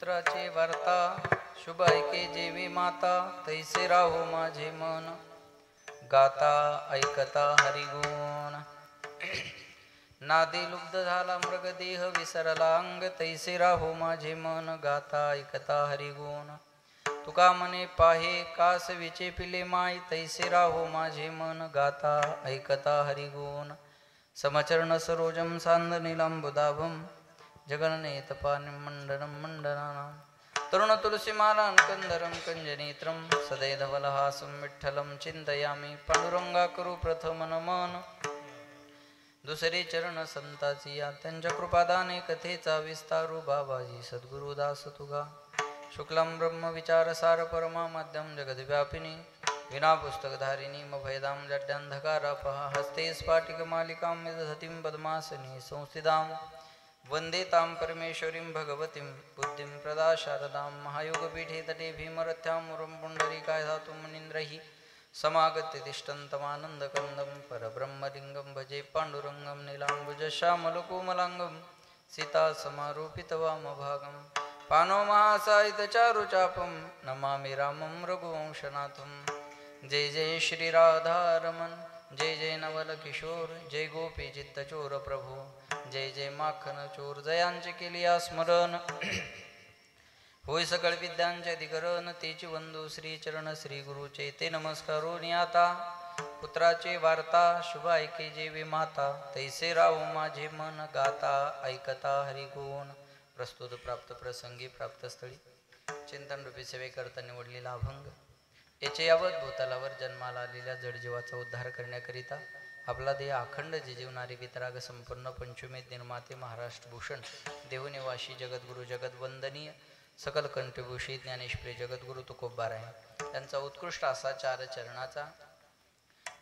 पुत्राची वार्ता शुभ ऐके जेवी माता तैसे राहो माझे मन गाता ऐकता हरिगुण नादी लुब्ध झाला मृगदेह विसरला अंग तैसे राहो माझे मन गाता ऐकता हरिगुण तुका मने पाहे कास विचे पिले माय तैसे राहो माझे मन गाता ऐकता हरिगुण समचरण सरोजम सांद नीलांबुदाभम जगन्नेतपानि मंडनं मंडनानां तरुण तुलसीमालां कंदरं कंजनेत्रं सदैधवलहासं विठ्ठलं चिंतयामि पांडुरंगा करू प्रथम नमन दुसरे चरण संताची या त्यांच्या कृपादाने कथेचा विस्तारू बाबाजी सद्गुरुदास तुगा शुक्लं ब्रह्म विचारसार परमा मध्यम जगद्व्यापिनी विना पुस्तकधारिणी मभयदां जड्डंधकारापहा हस्ते स्फाटिकमालिकां विदधतीं पद्मासनी संस्थितां वंदे तां परमेश्वरीं भगवतीं बुद्धिं प्रदा शारदां महायोगपीठे तटे भीमरथ्यां मुरं पुण्डरीकाय धातुं मुनीन्द्रैः समागत्य तिष्ठन्तमानन्दकन्दं परब्रह्मलिङ्गं भजे पाण्डुरङ्गं नीलाम्बुजश्यामलकोमलाङ्गं सीतासमारोपितवामभागं पानो महासायितचारुचापं नमामि रामं रघुवंशनाथं जय जय श्रीराधारमण जय जय नवल किशोर जय गोपी चित्तचोर प्रभू जय जय माखन चोर जयांचे केलिया स्मरण होय सकळ विद्यांचे अधिकरण तेची वंदू श्री चरण श्री गुरुचे ते नमस्कारो नियाता पुत्राचे वार्ता शुभ ऐके जेवी माता तैसे राहू माझे मन गाता ऐकता हरिगुण प्रस्तुत प्राप्त प्रसंगी प्राप्त स्थळी चिंतन रूपी सेवेकरता निवडलेला अभंग याचे यावत भूतलावर जन्माला आलेल्या जडजीवाचा उद्धार करण्याकरिता आपला देह अखंड जिजीवणारी वितराग संपन्न पंचमेत निर्माते महाराष्ट्र भूषण देवनिवासी जगद्गुरु जगद्वंदनीय सकल कंठभूषी ज्ञानेश्वरी जगद्गुरु तुकोबार आहे त्यांचा उत्कृष्ट असा चार चरणाचा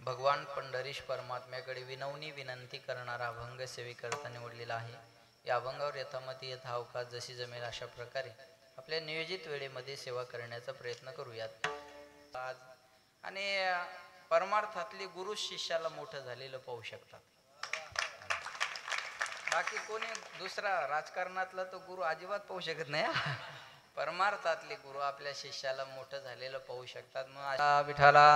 भगवान पंढरीश परमात्म्याकडे विनवणी विनंती करणारा अभंग सेवेकरता निवडलेला आहे. या अभंगावर यथामती यथा अवकाश जशी जमेल अशा प्रकारे आपल्या नियोजित वेळेमध्ये सेवा करण्याचा प्रयत्न करूयात. आज आणि परमार्थातली गुरु शिष्याला मोठं झालेलं पाहू शकतात. बाकी कोणी दुसरा राजकारणातला तो गुरु अजिबात पाहू शकत नाही. परमार्थातले गुरु आपल्या शिष्याला मोठं झालेलं पाहू शकतात. मग विठाला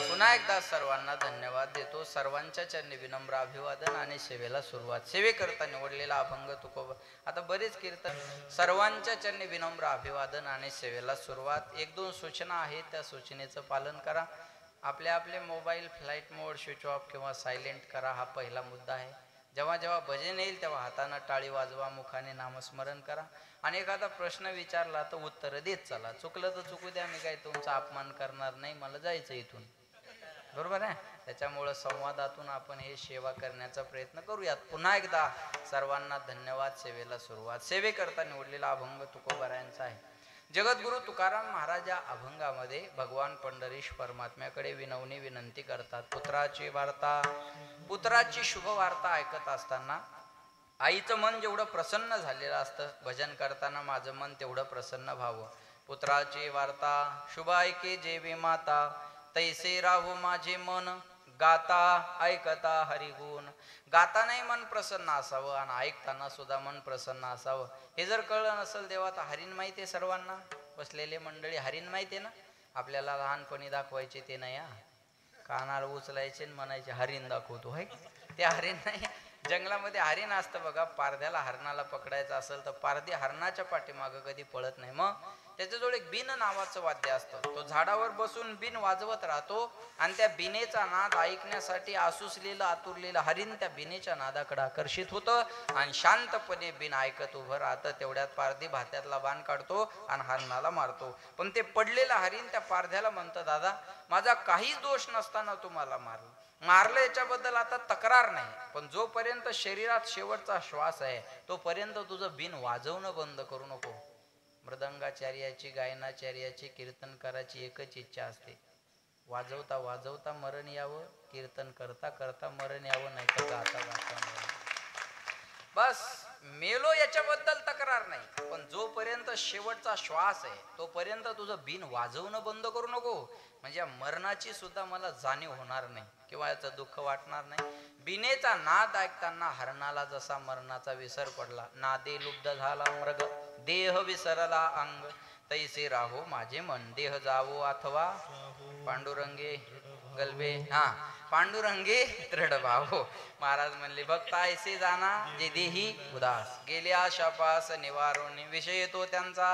पुन्हा एकदा सर्वांना धन्यवाद देतो. सर्वांच्या चरणी विनम्र अभिवादन आणि सेवेला सुरुवात. सेवेकरता निवडलेला अभंग तुकोबा. आता बरेच कीर्तन. सर्वांच्या चरणी विनम्र अभिवादन आणि सेवेला सुरुवात. एक दोन सूचना आहेत, त्या सूचनेचं पालन करा. आपले मोबाईल फ्लाईट मोड, स्विच ऑफ किंवा सायलेंट करा. हा पहिला मुद्दा आहे. जेव्हा जेव्हा भजन येईल तेव्हा हातानं टाळी वाजवा, मुखाने नामस्मरण करा आणि एखादा प्रश्न विचारला तर उत्तर देत चला. चुकलं तर चुकू द्या, मी काय तुमचा अपमान करणार नाही, मला जायचं इथून, बरोबर आहे. त्याच्यामुळं संवादातून आपण हे सेवा करण्याचा प्रयत्न करूयात. पुन्हा एकदा सर्वांना धन्यवाद. सेवेला सुरुवात. सेवेकरता निवडलेला अभंग तुकोबारायांचा आहे. जगद्गुरु तुकाराम महाराज या अभंगामध्ये भगवान पंढरीश परमात्म्याकडे विनवणी विनंती करतात. पुत्राची वार्ता, पुत्राची शुभ वार्ता ऐकत असताना आईचं मन जेवढं प्रसन्न झालेलं असतं, भजन करताना माझं मन तेवढं प्रसन्न व्हावं. पुत्राची वार्ता शुभ ऐके जेवी माता तैसे राहू माझे मन गाता ऐकता हरिगुण. गातानाही मन प्रसन्न असावं आणि ऐकताना सुद्धा मन प्रसन्न असावं. हे जर कळलं नसेल देवा तर हरिण माहिती आहे सर्वांना, बसलेले मंडळी हरिण माहिती आहे ना. आपल्याला लहानपणी दाखवायचे ते नाही, कानाला उचलायचे आणि म्हणायचे हरिण दाखवतो. आहे ते हरिण नाही. जंगलामध्ये हरिण असतं बघा. पारध्याला हरणाला पकडायचं असेल तर पारधी हरणाच्या पाठीमागं कधी पळत नाही. मग त्याच्याजवळ एक बिन नावाचं वाद्य असतं. तो झाडावर बसून बिन वाजवत राहतो आणि त्या बिनेचा नाद ऐकण्यासाठी आसुसलेलं आतुरलेलं हरिण त्या बिनेच्या नादाकडे आकर्षित होतं आणि शांतपणे बिन ऐकत उभं राहतं. तेवढ्यात पारधी भात्यातला बाण काढतो आणि हरणाला मारतो. पण ते पडलेलं हरिण त्या पारध्याला म्हणतं, दादा माझा काहीच दोष नसताना तुम्हाला मारलं याच्याबद्दल आता तक्रार नाही, पण जोपर्यंत शरीरात शेवटचा श्वास आहे तोपर्यंत तुझं बिन वाजवणं बंद करू नको. मृदंगाचार्याची, गायनाचार्याची, कीर्तनकाराची एकच इच्छा असते, वाजवता वाजवता मरण यावं, कीर्तन करता करता मरण यावं, नाही तर गाता गाता मरण. बस मेलो याच्याबद्दल तक्रार नाही, पण जोपर्यंत शेवटचा श्वास आहे तोपर्यंत तुझं बिन वाजवणं बंद करू नको. म्हणजे मरणाची सुद्धा मला जाणीव होणार नाही किंवा याचं दुःख वाटणार नाही. बिनेचा नाद ऐकताना हरणाला जसा मरणाचा विसर पडला, नादे लुब्ध झाला मृग, देह विसरला अंग, तैसे राहो माझे मन, देह जावो अथवा पांडुरंगे गलबे, हा पांडुरंगे दृढ भावो. महाराज म्हणले भक्ता ऐसे जाना जे देही उदास, गेल्या शापास निवारून विषय तो त्यांचा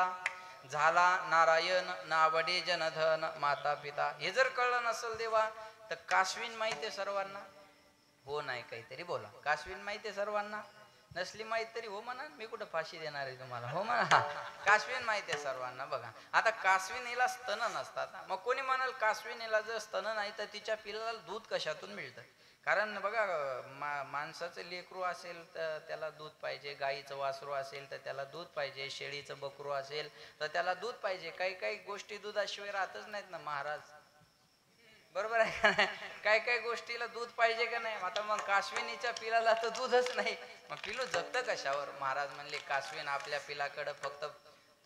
झाला नारायण, नावडे जनधन माता पिता. हे जर कळलं नसेल देवा तर काश्मीन माहिती सर्वांना, हो नाही काहीतरी बोला. काश्मीन माहिती सर्वांना, नसली माहिती तरी हो म्हणा, मी कुठं फाशी देणार आहे तुम्हाला, हो म्हणा. काश्मीन माहिती आहे सर्वांना. बघा आता काश्मीनीला स्तन नसतात, मग कोणी म्हणाल काश्मीनीला जर स्तन नाही तर तिच्या पिल्लाला दूध कशातून मिळतं? कारण बघा माणसाचं लेकरू असेल तर त्याला दूध पाहिजे, गाईचं वासरू असेल तर त्याला दूध पाहिजे, शेळीचं बकरू असेल तर त्याला दूध पाहिजे. काही काही गोष्टी दुधाशिवाय राहतच नाहीत ना महाराज, बरोबर आहे का नाही? काय काय गोष्टीला दूध पाहिजे का नाही? आता मग काश्मीनीच्या पिलाला तर दूधच नाही, मग पिलू जगतं कशावर? महाराज म्हणले काश्मीन आपल्या पिलाकडं फक्त,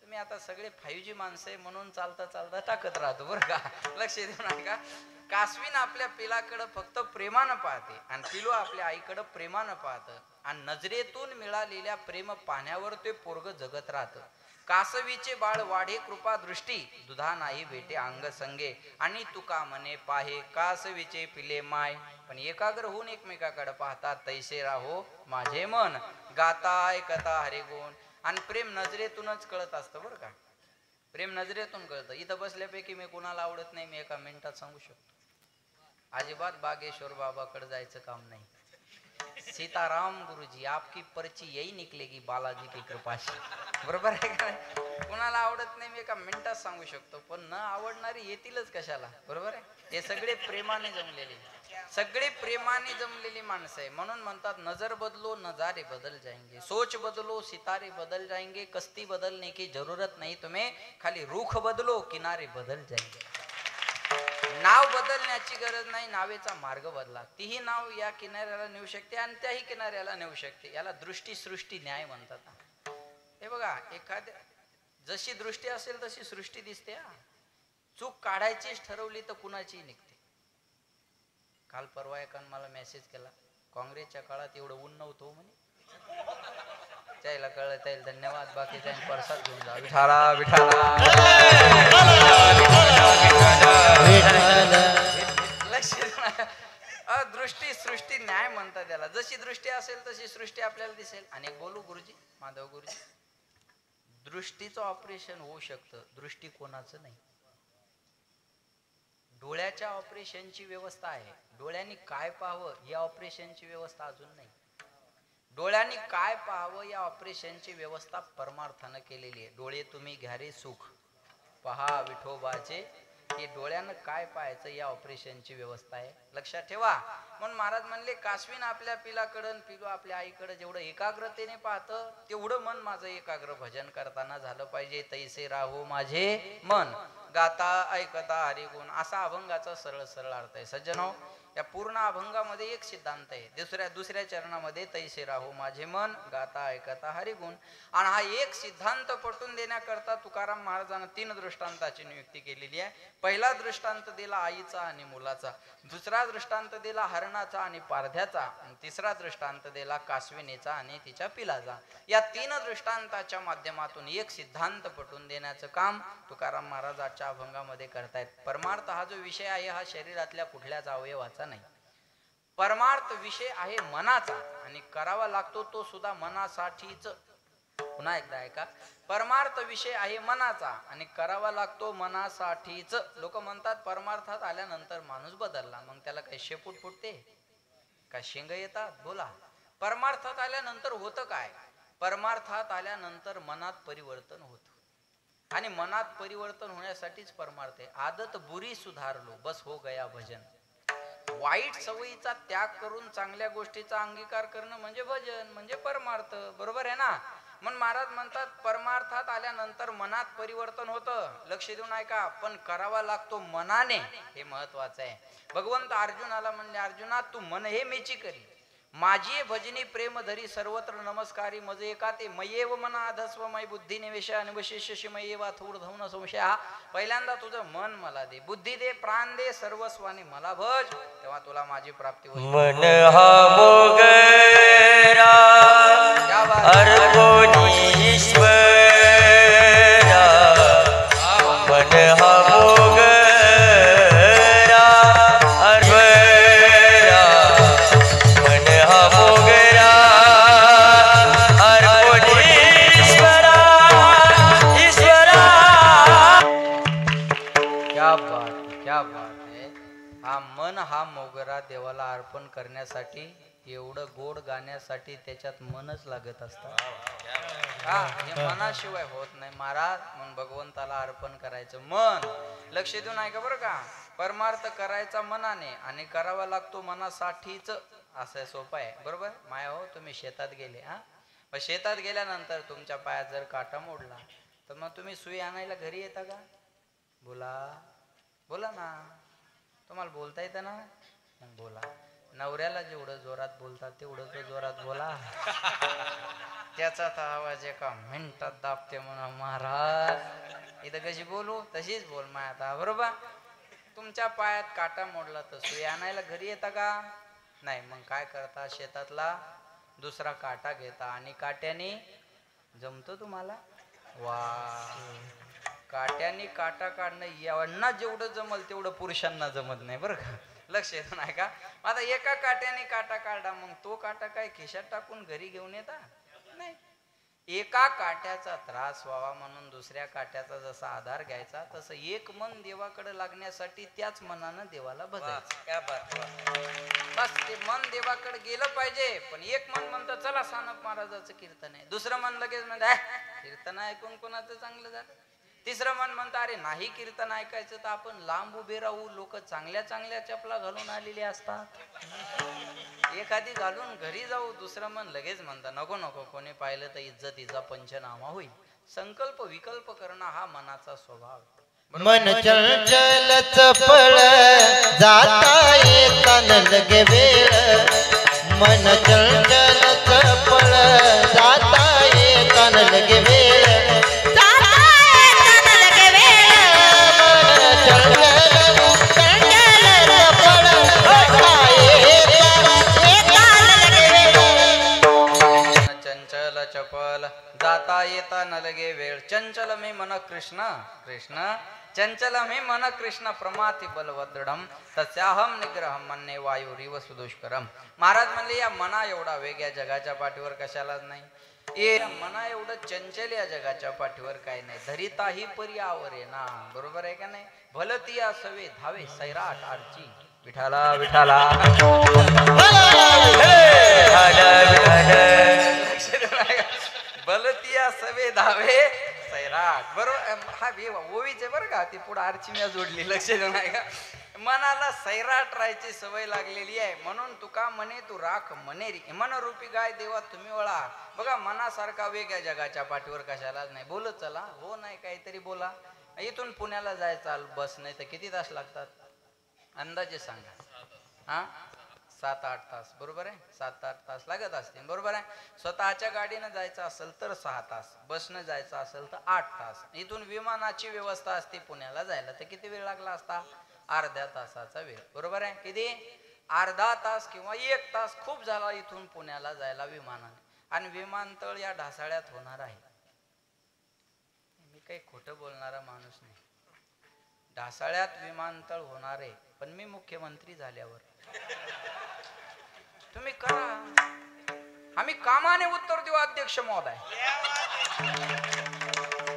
तुम्ही आता सगळे 5G माणसं आहे म्हणून चालता चालता टाकत राहतो बरं का, लक्ष देऊ नका. काश्मीन आपल्या पिलाकडं फक्त प्रेमानं पाहते आणि पिलू आपल्या आईकडं प्रेमानं पाहतं आणि नजरेतून मिळालेल्या प्रेम पाहण्यावर ते पोरग जगत राहतं. कासवीचे बाळ वाढे कृपा दृष्टी, दुधा नाही भेटे अंग संगे, आणि तुका म्हणे पाहे कासवीचे पिले माय. पण एकाग्र होऊन एकमेकाकडे पाहतात, तैसे राहो माझे मन, गाता ऐकता हरिगुण. आणि प्रेम नजरेतूनच कळत असतं बरं का, प्रेम नजरेतून कळतं. इथं बसल्यापैकी मी कुणाला आवडत नाही मी एका मिनिटात सांगू शकतो. अजिबात बागेश्वर बाबाकडे जायचं काम नाही. सीताराम गुरुजी आपकी पर्ची यही निकलेगी बालाजी की कृपा से, बरोबर आहे का? कुणाला आवडत नाही मी एका मिनिटात सांगू शकतो, पण न आवडणारी येतीलच कशाला, बरोबर आहे? हे सगळे प्रेमाने जमलेले, सगळे प्रेमाने जमलेली माणसं आहे. म्हणून म्हणतात नजर बदलो नजारे बदल जाएंगे, सोच बदलो सितारे बदल जाएंगे, कस्ती बदलने की जरूरत नहीं तुम्हें, खाली रुख बदलो किनारे बदल जाएंगे. नाव बदलण्याची गरज नाही, नावेचा मार्ग बदला. तीही नाव या किनाऱ्याला नेऊ शकते आणि त्याही किनाऱ्याला नेऊ शकते. याला दृष्टी सृष्टी न्याय म्हणतात. हे बघा एखाद्या जशी दृष्टी असेल तशी सृष्टी दिसते. चूक काढायचीच ठरवली तर कुणाची निघते. काल परवा एकानं मला मेसेज केला, काँग्रेसच्या काळात एवढं ऊन नव्हतं म्हणे. त्याला कळलं त्याला धन्यवाद, बाकी त्याने परसाद घेऊन जा. विठाला विठाला दृष्टी सृष्टी न्याय म्हणतात त्याला. जशी दृष्टी असेल तशी सृष्टी आपल्याला दिसेल. आणि बोलू गुरुजी, माधव गुरुजी, दृष्टीचं ऑपरेशन होऊ शकतं, दृष्टी कोणाचं नाही. डोळ्याच्या ऑपरेशनची व्यवस्था आहे, डोळ्यांनी काय पाहावं या ऑपरेशनची व्यवस्था अजून नाही. डोळ्यांनी काय पाहावं या ऑपरेशनची व्यवस्था परमार्थानं केलेली आहे. डोळे तुम्ही घ्या रे सुख, पहा विठोबाचे, हे डोळ्यानं काय पाहायचं या ऑपरेशनची व्यवस्था आहे, लक्षात ठेवा. म्हणून महाराज म्हणले काश्मीन आपल्या पिलाकडं, पिलू आपल्या आईकडं जेवढं एकाग्रतेने पाहतं तेवढं मन माझं एकाग्र भजन करताना झालं पाहिजे. तैसे राहो माझे मन, गाता ऐकता हरिगुण, असा अभंगाचा सरळ सरळ अर्थ आहे. सज्जनो, या पूर्ण अभंगामध्ये एक सिद्धांत आहे. दुसऱ्या चरणामध्ये तैसे राहो माझे मन, गाता ऐकता हरिगुण. आणि हा एक सिद्धांत पटवून देण्याकरता तुकाराम महाराजांना 3 दृष्टांताची नियुक्ती केलेली आहे. पहिला दृष्टांत दिला आईचा आणि मुलाचा, दुसरा दृष्टांत दिला हरणाचा आणि पारध्याचा, आणि तिसरा दृष्टांत दिला कासविनीचा आणि तिच्या पिलाचा. या 3 दृष्टांताच्या माध्यमातून एक सिद्धांत पटवून देण्याचं काम तुकाराम महाराज आजच्या अभंगामध्ये करतायत. परमार्थ हा जो विषय आहे हा शरीरातल्या कुठल्याच अवयवाचा नाही. परमार्थ विषय आहे मनाचा आणि करावा लागतो तो सुद्धा मनासाठीच. पुन्हा एकदा ऐका, परमार्थ विषय आहे मनाचा आणि करावा लागतो मनासाठीच. लोक म्हणतात परमार्थात आल्यानंतर माणूस बदलला, मग त्याला काही शेपूट फुटते का शेंग येतात? बोला, परमार्थात आल्यानंतर होतं काय? परमार्थात आल्यानंतर मनात परिवर्तन होतं आणि मनात परिवर्तन होण्यासाठीच परमार्थ आहे. आदत बुरी सुधारलो बस हो गया भजन. वाईट सवयीचा त्याग करून चांगल्या गोष्टीचा अंगीकार करणं म्हणजे भजन, म्हणजे परमार्थ, बरोबर आहे ना? म्हणून महाराज म्हणतात परमार्थात आल्यानंतर मनात परिवर्तन होतं. लक्ष देऊन ऐका, पण करावा लागतो मनाने, हे महत्वाचं आहे. भगवंत अर्जुनाला म्हणले, अर्जुना तू मन हे मेची करी, माझी भजनी प्रेम धरी सर्वत्र नमस्कारी मज एका ते मयेव मना अधस्व मय बुद्धी निवेश अनवशेषशी मयेवा थोड धवून संशय. हा पहिल्यांदा तुझं मन मला दे, बुद्धी दे, प्राण दे, सर्वस्वानी मला भज, तेव्हा तुला माझी प्राप्ती होईल. मन हा मोगरा अर्पणी ईश्वरा, मन हा मोगरा अर्परा, मन हा मोगरा अर्पणी ईश्वरा, ईश्वरा. क्या बात, क्या बात आहे. हा मन हा मोगरा देवाला अर्पण करण्यासाठी, एवढं गोड गाण्यासाठी त्याच्यात मनच लागत असतं. हा हे मनाशिवाय होत नाही महाराज. म्हणून भगवंताला अर्पण करायचं मन. लक्ष देऊन ऐका बरं का. परमार्थ करायचा मनाने आणि करावा लागतो मनासाठीच. असं सोपं आहे बरोबर. माया हो तुम्ही शेतात गेले, हा मग शेतात गेल्यानंतर तुमच्या पायात जर काटा मोडला तर मग तुम्ही सुई आणायला घरी येता का? बोला बोला ना. तुम्हाला बोलता येतं ना, मग बोला. नवऱ्याला जेवढं जोरात बोलतात तेवढं तो जोरात बोला. त्याचा तर आवाज एका मिनिटात दाबते म्हणा महाराज. इथं कशी बोलू तशीच बोल माय आता बरोबर. तुमच्या पायात काटा मोडला तर सुई आणायला घरी येता का? नाही. मग काय करता? शेतातला दुसरा काटा घेता आणि काट्याने जमतो तुम्हाला. वा, काट्याने काटा काढणं यांना जेवढं जमल तेवढं पुरुषांना जमत नाही बरं का. लक्ष येत नाही का. आता एका काट्याने काटा काढा, मग तो काटा काय खिशात टाकून घरी घेऊन येता? नाही. एका काट्याचा त्रास व्हावा म्हणून दुसऱ्या काट्याचा जसा आधार घ्यायचा, तसं एक मन देवाकडे लागण्यासाठी त्याच मनानं देवाला बसायचं. बस ते मन देवाकडे गेलं पाहिजे. पण एक मन म्हणतं चला सानप महाराजाचं कीर्तन आहे, दुसरं मन लगेच म्हणतं कीर्तन ऐकून कोणाचं चांगलं झालं, तिसरं मन म्हणतं अरे नाही कीर्तन ऐकायचं तर आपण लांब उभे राहू, लोक चांगल्या चांगल्या चपला घालून आलेले असतात, एखादी घालून घरी जाऊ. दुसरं मन लगेच म्हणतं नको नको, कोणी पाहिलं तर इज्जतीचा पंचनामा होईल. संकल्प विकल्प करणं हा मनाचा स्वभाव. मन चंचल चपळ जाता येता न लगे वेळ, मन चंचल चपळ जाता येता न लगे वेळ, चपल जाता येता न लगे वेळ. चंचल मी मन कृष्ण कृष्ण, चंचल मी मन कृष्ण प्रमाति बलवदृढम तस्याहम निग्रहम मन्ये वायुरिव सुदुष्करम. महाराज म्हणले या मना एवढा वेग या जगाच्या पाठीवर कशालाच नाही. ए मना एवढं चंचल या जगाच्या पाठीवर काही नाही. धरिताही पर्यावर आहे ना, बरोबर आहे का नाही. भलती सवे धावे सैराट आरची. विठाला विठाला बलतिया सवे धावे सैराट. बरोबर हा ओवीचे बरं का, ती पुढे आरची जोडली. लक्ष देऊन आहे का. मनाला सैराट राहायची सवय लागलेली आहे. म्हणून तुका म्हणे तू राख मनेरी, मनरूपी गाय देवा तुम्ही वळा. बघा मनासारखा वेग या जगाच्या पाठीवर कशालाच नाही. बोलत चला, हो नाही काहीतरी बोला. इथून पुण्याला जायचं बस नाही तर किती तास लागतात अंदाजे सांगा. हा 7-8 तास बरोबर आहे. 7-8 तास लागत असतील बरोबर आहे. स्वतःच्या गाडीनं जायचं असेल तर 6 तास, बसनं जायचं असेल तर 8 तास. इथून विमानाची व्यवस्था असते पुण्याला जायला तर किती वेळ लागला असता? अर्ध्या तासाचा वेळ बरोबर आहे. किती? अर्धा तास किंवा 1 तास खूप झाला इथून पुण्याला जायला विमानाने. आणि विमानतळ या ढासाळ्यात होणार आहे. मी काही खोटं बोलणारा माणूस नाही. ढासाळ्यात विमानतळ होणार आहे. पण मी मुख्यमंत्री झाल्यावर तुम्ही करा, आम्ही कामाने उत्तर देऊ अध्यक्ष महोदय.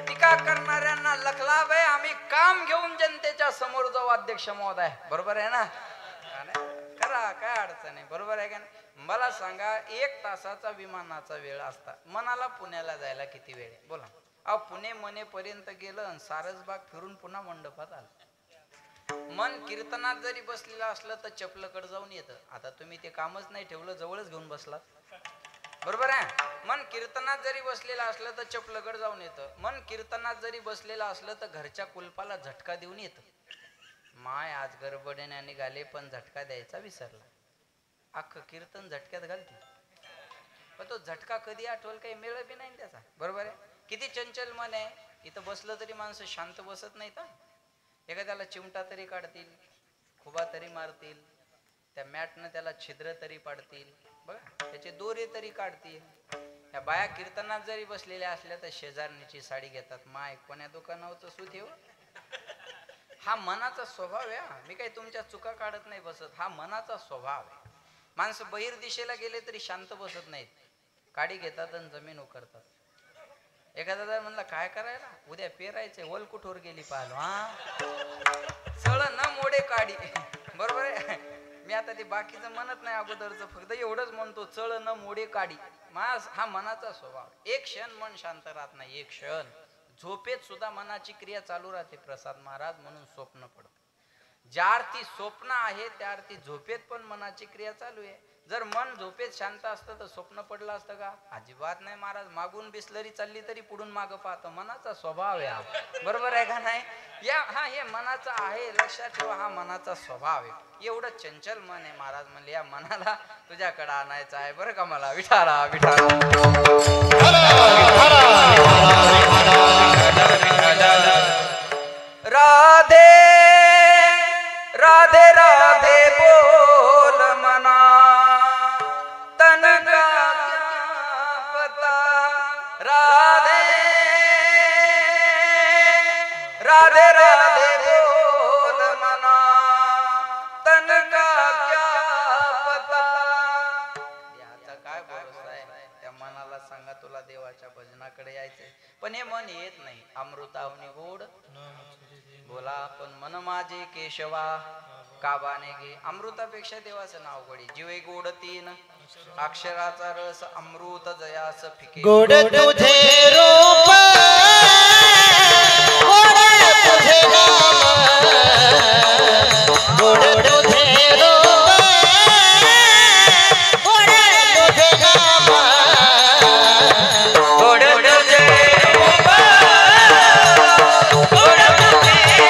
टीका करणाऱ्यांना लखलाभ आहे, आम्ही काम घेऊन जनतेच्या समोर जाऊ अध्यक्ष महोदय. बरोबर आहे ना. करा, काय अडचण आहे. बरोबर आहे का नाही. मला सांगा 1 तासाचा विमानाचा वेळ असता, मनाला पुण्याला जायला किती वेळ आहे बोला. अहो पुणे मनेपर्यंत गेलं आणि सारसबाग फिरून पुन्हा मंडपात आलं. मन कीर्तनात जरी बसलेलं असलं तर चपलकडे जाऊन येतं. आता तुम्ही ते कामच नाही ठेवलं, जवळच घेऊन बसलात बरोबर आहे. मन कीर्तनात जरी बसलेलं असलं तर चपलकडे जाऊन येतं. मन कीर्तनात जरी बसलेलं असलं तर घरच्या कुलपाला झटका देऊन येतं. माय आज गडबडीने निघाले पण झटका द्यायचा विसरला. अख्खं कीर्तन झटक्यात घालते. पण तो झटका कधी आठवल काही मेळ बी नाही त्याचा. बरोबर आहे. किती चंचल मन आहे. इथं बसलं तरी माणसं शांत बसत नाहीत. एखाद्याला चिमटा तरी काढतील, खुबा तरी मारतील, त्या मॅटनं त्याला छिद्र तरी पाडतील, बघा त्याचे दोरे तरी काढतील. त्या बाया कीर्तनात जरी बसलेल्या असल्या तर शेजारणीची साडी घेतात. माय कोण्या दुकानावरचं सूत येऊ. हा मनाचा स्वभाव आहे. मी काही तुमच्या चुका काढत नाही बसत. हा मनाचा स्वभाव आहे. माणसं बहिर दिशेला गेले तरी शांत बसत नाहीत. काडी घेतात आणि जमीन उकरतात. एखादा जर म्हणला काय करायला, उद्या पेरायचे, वल कुठवर गेली पाहिलो. चळ न मोडे काडी. बरोबर आहे. मी आता ते बाकीचं म्हणत नाही अगोदरचं, फक्त एवढंच म्हणतो, चळ न मोडे काडी. हा मनाचा स्वभाव. एक क्षण मन शांत राहत नाही. एक क्षण झोपेत सुद्धा मनाची क्रिया चालू राहते. प्रसाद महाराज म्हणून स्वप्न पडत. ज्या अर्थी स्वप्न आहे त्या अर्थी झोपेत पण मनाची क्रिया चालू आहे. जर मन झोपेत शांत असतं तर स्वप्न पडलं असतं का? अजिबात नाही महाराज. मागून बिसलरी चालली तरी पुढून मागं पाहतं. मनाचा स्वभाव आहे हा. बरोबर आहे का नाही? हे मनाचा आहे, लक्षात ठेवा. हा मनाचा स्वभाव आहे. एवढं चंचल मन आहे. महाराज म्हणले या मनाला तुझ्याकडे आणायचं आहे बरं का मला. विठाला विठाला राधे राधे राधे बोल मना, तन का क्या पता. राधे राधे राधे बोल मना, तन का क्या पता. याचा काय भरोसा आहे. त्या मनाला सांगा तुला देवाच्या भजनाकडे यायचंय, पण हे मन येत नाही. अमृताहुनी गोड बोला पण मन माझे केशवा काबाने घे. अमृतापेक्षा देवाचं नाव गोडी. जीवे गोड तीन अक्षराचा रस, अमृत जयास फिके. गोड तुझे रूप, गोड तुझे नाम, गोड तुझे रूप, गोड तुझे नाम, गोड तुझे रूप, गोड तुझे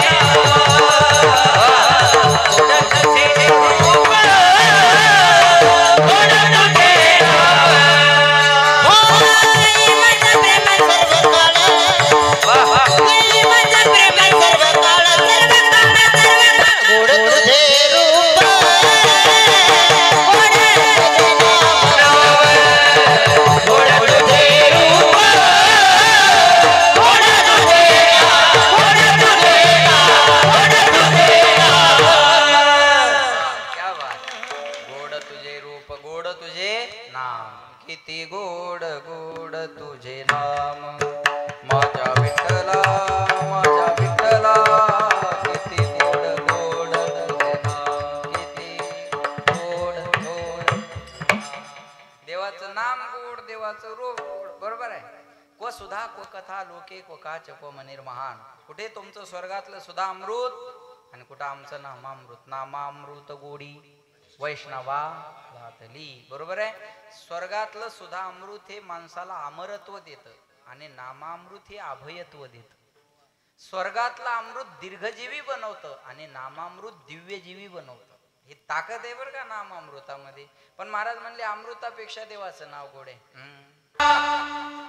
महान. कुठे तुमचं स्वर्गातलं सुधा अमृत आणि कुठं आमचं नामामृत. नामामृत गोडी वैष्णवा घातली. बरोबर आहे. स्वर्गातलं सुधा अमृत हे माणसाला अमरत्व देतं आणि नामामृत हे अभयत्व देतं. स्वर्गातलं अमृत दीर्घजीवी बनवतं आणि नामामृत दिव्यजीवी बनवतं. ही ताकद आहे बरं का नामामृतामध्ये. पण महाराज म्हणले अमृतापेक्षा देवाचं नाव गोड आहे.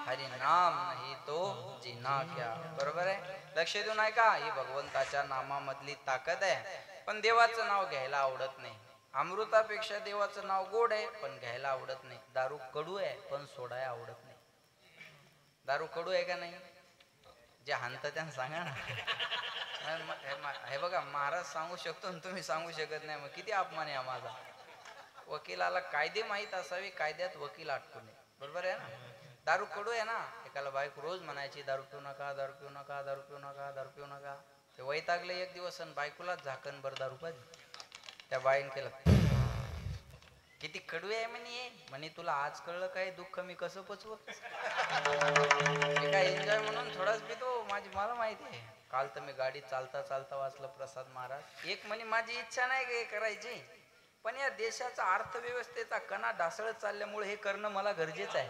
हरी नाम नाही तो जिना क्या. बरोबर आहे. लक्ष देऊन आहे का. ही भगवंताच्या नामामधली ताकद आहे. पण देवाचं नाव घ्यायला आवडत नाही. अमृतापेक्षा देवाचं नाव गोड आहे पण घ्यायला आवडत नाही. दारू कडू आहे पण सोडायला आवडत नाही. दारू कडू आहे का नाही. जे हाणतं त्यांना सांगा ना. हे बघा महाराज सांगू शकतो आणि तुम्ही सांगू शकत नाही. मग किती अपमान आहे माझा. वकिलाला कायदे माहीत असावे, कायद्यात वकील अटकू नये. बरोबर आहे ना. दारू कडू आहे ना. एकाला बायको रोज म्हणायची दारू पिऊ नका, दारू पिऊ नका, दारू पिऊ नका, दारू पिऊ नका. ते वैतागले एक दिवस आणि बायकोलाच झाकण भर दारू पाहिजे. त्या बाईन केलं किती कडू आहे म्हणे तुला आज कळलं काय दुःख मी कसं पचवत. काय एन्जॉय म्हणून थोडाच पितो. मला माहिती आहे. काल तर मी गाडी चालता चालता वाचलं प्रसाद महाराज. एक म्हणे माझी इच्छा नाही काय करायची, पण या देशाचा अर्थव्यवस्थेचा कणा ढासळत चालल्यामुळे हे करणं मला गरजेचं आहे.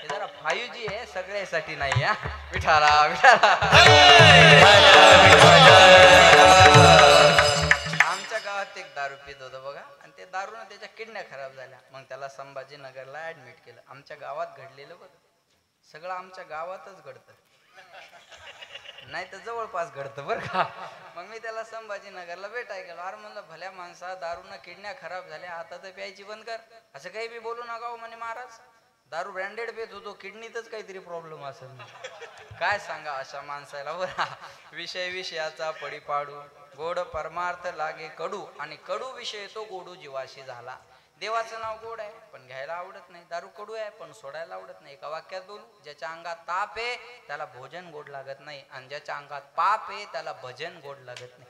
हे जरा 5G आहे, सगळ्यासाठी नाही. हा विठाला विठाला. आमच्या गावात एक दारू पित होतं बघा, आणि ते दारूने त्याच्या किडन्या खराब झाल्या. मग त्याला संभाजीनगरला ऍडमिट केलं. आमच्या गावात घडलेलं बरं, सगळं आमच्या गावातच घडतं, नाही तर जवळपास घडतं बरं का. मग मी त्याला संभाजीनगरला भेटाय गेलो. अरे म्हणलं भल्या माणसा, दारूनं किडन्या खराब झाल्या, आता तर प्यायची बंद कर. असं काही बी बोलू नका हो म्हणे महाराज, दारू ब्रँडेड पेत होतो, किडनीतच काहीतरी प्रॉब्लेम असेल. काय सांगा अशा माणसाला बरं. विषयाचा पडी पाडू, गोड परमार्थ लागे कडू, आणि कडू विषय तो गोडू जीवाशी झाला. देवाचं नाव गोड आहे पण घ्यायला आवडत नाही, दारू कडू आहे पण सोडायला आवडत नाही. एका वाक्यात बोलू, ज्याच्या अंगात ताप आहे त्याला भोजन गोड लागत नाही, आणि ज्याच्या अंगात पाप आहे त्याला भजन गोड लागत नाही.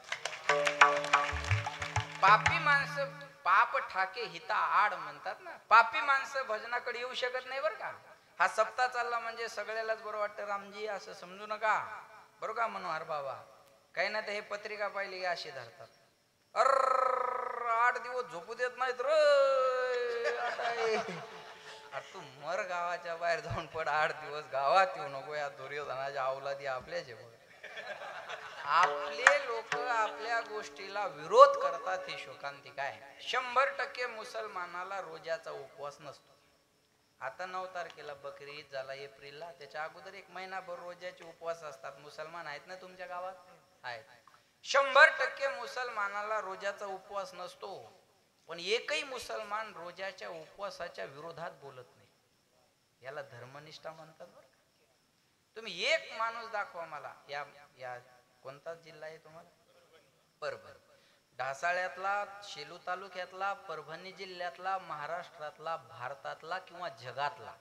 पापी माणसं पाप ठाके हिता आड म्हणतात ना. पापी माणसं भजनाकडे येऊ शकत नाही बरं का. हा सप्ताह चालला म्हणजे सगळ्यालाच बरं वाटतं रामजी असं समजू नका बरं का मनोहर बाबा. काही ना तर हे पत्रिका पाहिली की अशी धरतात, 8 दिवस झोपू देत नाहीत रे. तू मर गावाच्या बाहेर जाऊन पड, 8 दिवस गावात येऊ नको. या दुर्योधनाच्या अवलादी आपल्याचे बघ. आपले लोक आपल्या गोष्टीला विरोध करतात. ही शोकांतिका आहे. 100% मुसलमानाला रोजाचा उपवास नसतो. आता 9 तारखेला बकरी ईद झाला एप्रिलला, त्याच्या अगोदर 1 महिनाभर रोजाचे उपवास असतात. मुसलमान आहेत ना तुमच्या गावात? आहेत. 100% मुसलमानाला रोजाचा उपवास नसतो. पण एकही मुसलमान रोजाच्या उपवासाच्या विरोधात बोलत नाही. याला धर्मनिष्ठा म्हणतात बरं. तुम्ही एक माणूस दाखवा मला. या कोणता जिल्हा आहे तुम्हाला? परभणी. ढासाळ्यातला, शेलू तालुक्यातला, परभणी जिल्ह्यातला, महाराष्ट्रातला, भारतातला किंवा जगातला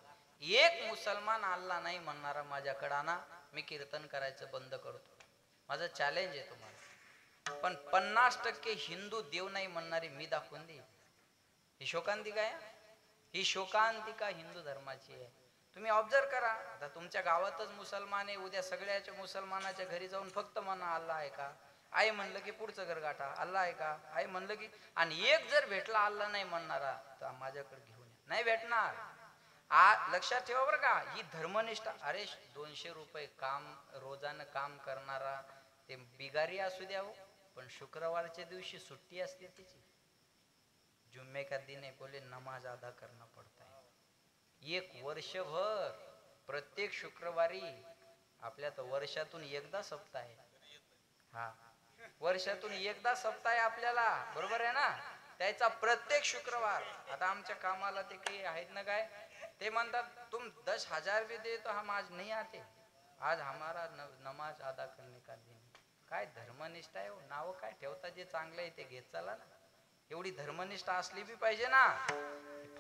एक मुसलमान अल्लाह नाही म्हणणारा माझ्याकडे आणा, मी कीर्तन करायचं बंद करतो. माझं चॅलेंज आहे तुम्हाला. पण 50% हिंदू देव नाही म्हणणारी मी दाखवून देईन. ही शोकांतिका आहे. ही शोकांतिका हिंदू धर्माची आहे. तुम्ही ऑब्झर्व करा. आता तुमच्या गावातच मुसलमान आहे, उद्या सगळ्याच्या मुसलमानाच्या घरी जाऊन फक्त म्हणा अल्लाह आहे का, आई म्हणलं की पुढचं घर गाठा, अल्लाह आहे का, आई म्हणलं की, आणि एक जर भेटला अल्लाह नाही म्हणणारा तर माझ्याकडे घेऊन या. नाही भेटणार. लक्षात ठेवा बरं का. ही धर्मनिष्ठा. अरे 200 रुपये काम रोजानं काम करणारा ते बिगारी असू द्या, पण शुक्रवारच्या दिवशी सुट्टी असते त्याची. जुम्मे का दिन है बोले नमाज अदा करना पड़ता है. 1 वर्षभर प्रत्येक शुक्रवारी. आपल्या तर वर्षातून एकदा सप्ताह आहे. हा, वर्षातून एकदा सप्ताह आहे आपल्याला, बरोबर आहे ना. त्याचा प्रत्येक शुक्रवार. आता आमच्या कामाला ते काही आहेत ना काय, ते म्हणतात तुम 10,000 भी दे तो हम आज नहीं आते, आज हमारा नमाज अदा करने का दिन. काय धर्मनिष्ठा आहे. नाव काय ठेवता, जे चांगलं आहे ते घेत चला ना. एवढी धर्मनिष्ठा असली बी पाहिजे ना.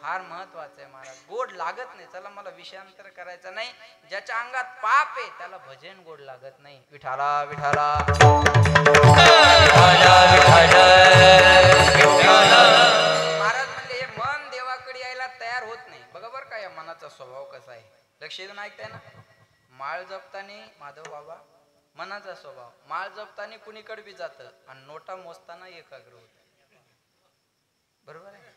फार महत्वाचं आहे महाराज. गोड लागत नाही. चला मला विषयांतर करायचा नाही. ज्याच्या अंगात पाप आहे त्याला भजन गोड लागत नाही. विठाला विठाला महाराज म्हणले हे मन देवाकडे यायला तयार होत नाही. बघा बरं का या मनाचा स्वभाव कसा आहे. लक्ष देऊन ऐकताय ना. माळ जपताना माधव बाबा मनाचा स्वभाव, माळ जपताना कुणीकडे बी जातं आणि नोटा मोजताना एकाग्र होत. बरोबर आहे.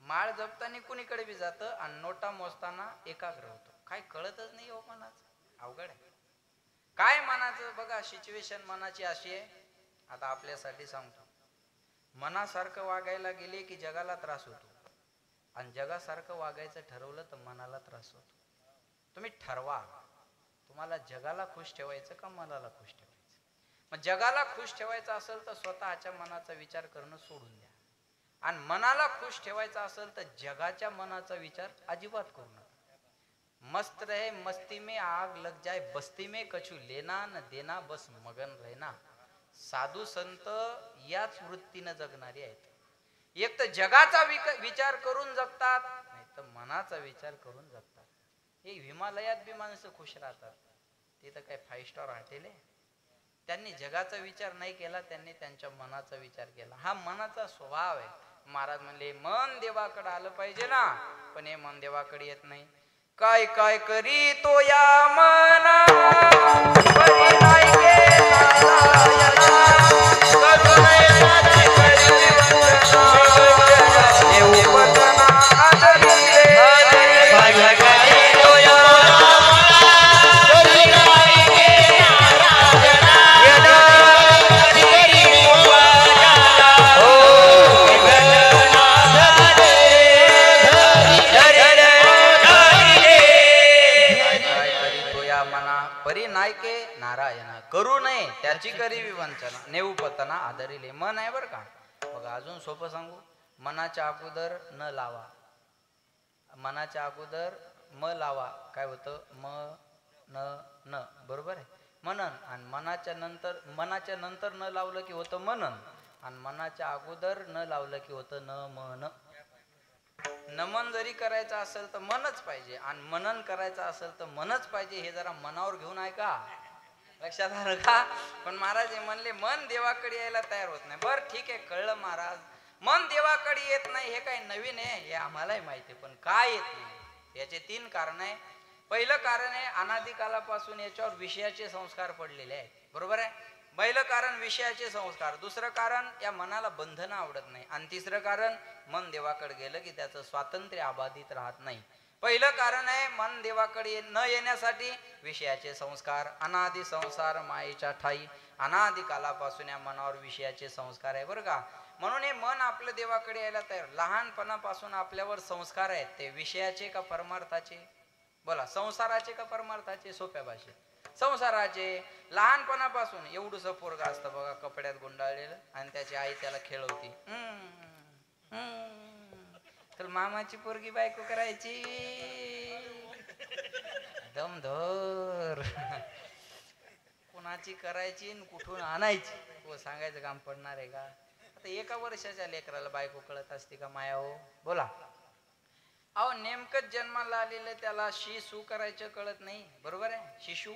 माळ जपताना कुणीकडे बी जातं आणि नोटा मोजताना एकाग्र होतो. काय कळतच नाही हो मनाचं. अवघड आहे. काय मनाचं बघा. सिच्युएशन मनाची अशी आहे. आता आपल्यासाठी सांगतो. मनासारखं वागायला गेले की जगाला त्रास होतो, आणि जगासारखं वागायचं ठरवलं तर मनाला त्रास होतो. तुम्ही ठरवा तुम्हाला जगाला खुश ठेवायचं का मनाला खुश ठेवायचं. मग जगाला खुश ठेवायचं असेल तर स्वतःच्या मनाचा विचार करणं सोडून द्या, आणि मनाला खुश ठेवायचं असेल तर जगाच्या मनाचा विचार अजिबात करू नका. मस्त रहे मस्ती में आग लग जाए, बस्ती में कछु लेना न देना, बस मगन रहना. साधू संत याच वृत्तीनं जगणारी आहेत. एक तर जगाचा विचार करून जगतात, नाही तर मनाचा विचार करून जगतात. हे हिमालयात बी माणसं खुश राहतात. तिथं काय 5 स्टार हॉटेल आहे. त्यांनी जगाचा विचार नाही केला, त्यांनी त्यांच्या मनाचा विचार केला. हा मनाचा स्वभाव आहे. महाराज म्हणले मन देवाकडे आलं पाहिजे ना, पण हे मन देवाकडे येत नाही. काय काय करी तो या मना परी नाही केला Yeah. नायके नारायण करू नये त्याची करीवी वंचना नेऊपतना आदरिले मन आहे बरं का. बघा अजून सोपं सांगू, मनाच्या अगोदर न लावा, मनाच्या अगोदर म लावा काय होतं म न बरोबर आहे मनन, आणि मनाच्या नंतर न लावलं की होतं मनन, आणि मनाच्या अगोदर न लावलं की होतं न मन. नमन जरी करायचं असेल तर मनच पाहिजे, आणि मनन करायचं असेल तर मनच पाहिजे. हे जरा मनावर घेऊन ऐका, लक्षात आलं का. पण महाराज हे म्हणले मन देवाकडे यायला तयार होत नाही. बरं ठीक आहे, कळलं महाराज, मन देवाकडे येत नाही हे काही नवीन आहे हे आम्हालाही माहिती आहे, पण काय येत नाही याचे 3 कारण आहे. पहिलं कारण आहे अनादिकालापासून याच्यावर विषयाचे संस्कार पडलेले आहेत, बरोबर आहे. पहिलं कारण विषयाचे संस्कार, दुसरं कारण या मनाला बंधनं आवडत नाही, आणि तिसरं कारण मन देवाकडे गेलं की त्याचं स्वातंत्र्य अबाधित राहत नाही. पहिलं कारण आहे मन देवाकडे न येण्यासाठी विषयाचे संस्कार. अनादि संसार मायेच्या ठाई, अनादिकालापासून या मनावर विषयाचे संस्कार आहे बरं का. म्हणून हे मन आपलं देवाकडे यायला तयार. लहानपणापासून आपल्यावर संस्कार आहेत, ते विषयाचे का परमार्थाचे? बोला, संसाराचे का परमार्थाचे? सोप्या भाषेत संसाराचे. लहानपणापासून एवढंसं पोरगा असतं बघा, कपड्यात गुंडाळलेलं, आणि त्याची आई त्याला खेळवती, तर मामाची पोरगी बायको करायची दमधर कुणाची करायची कुठून आणायची हो सांगायचं काम पडणार आहे का. आता 1 वर्षाच्या लेकराला बायको कळत असते का माया हो? बोला. अहो नेमकंच जन्माला आलेलं त्याला शी सू करायचं कळत नाही, बरोबर आहे. शिशू,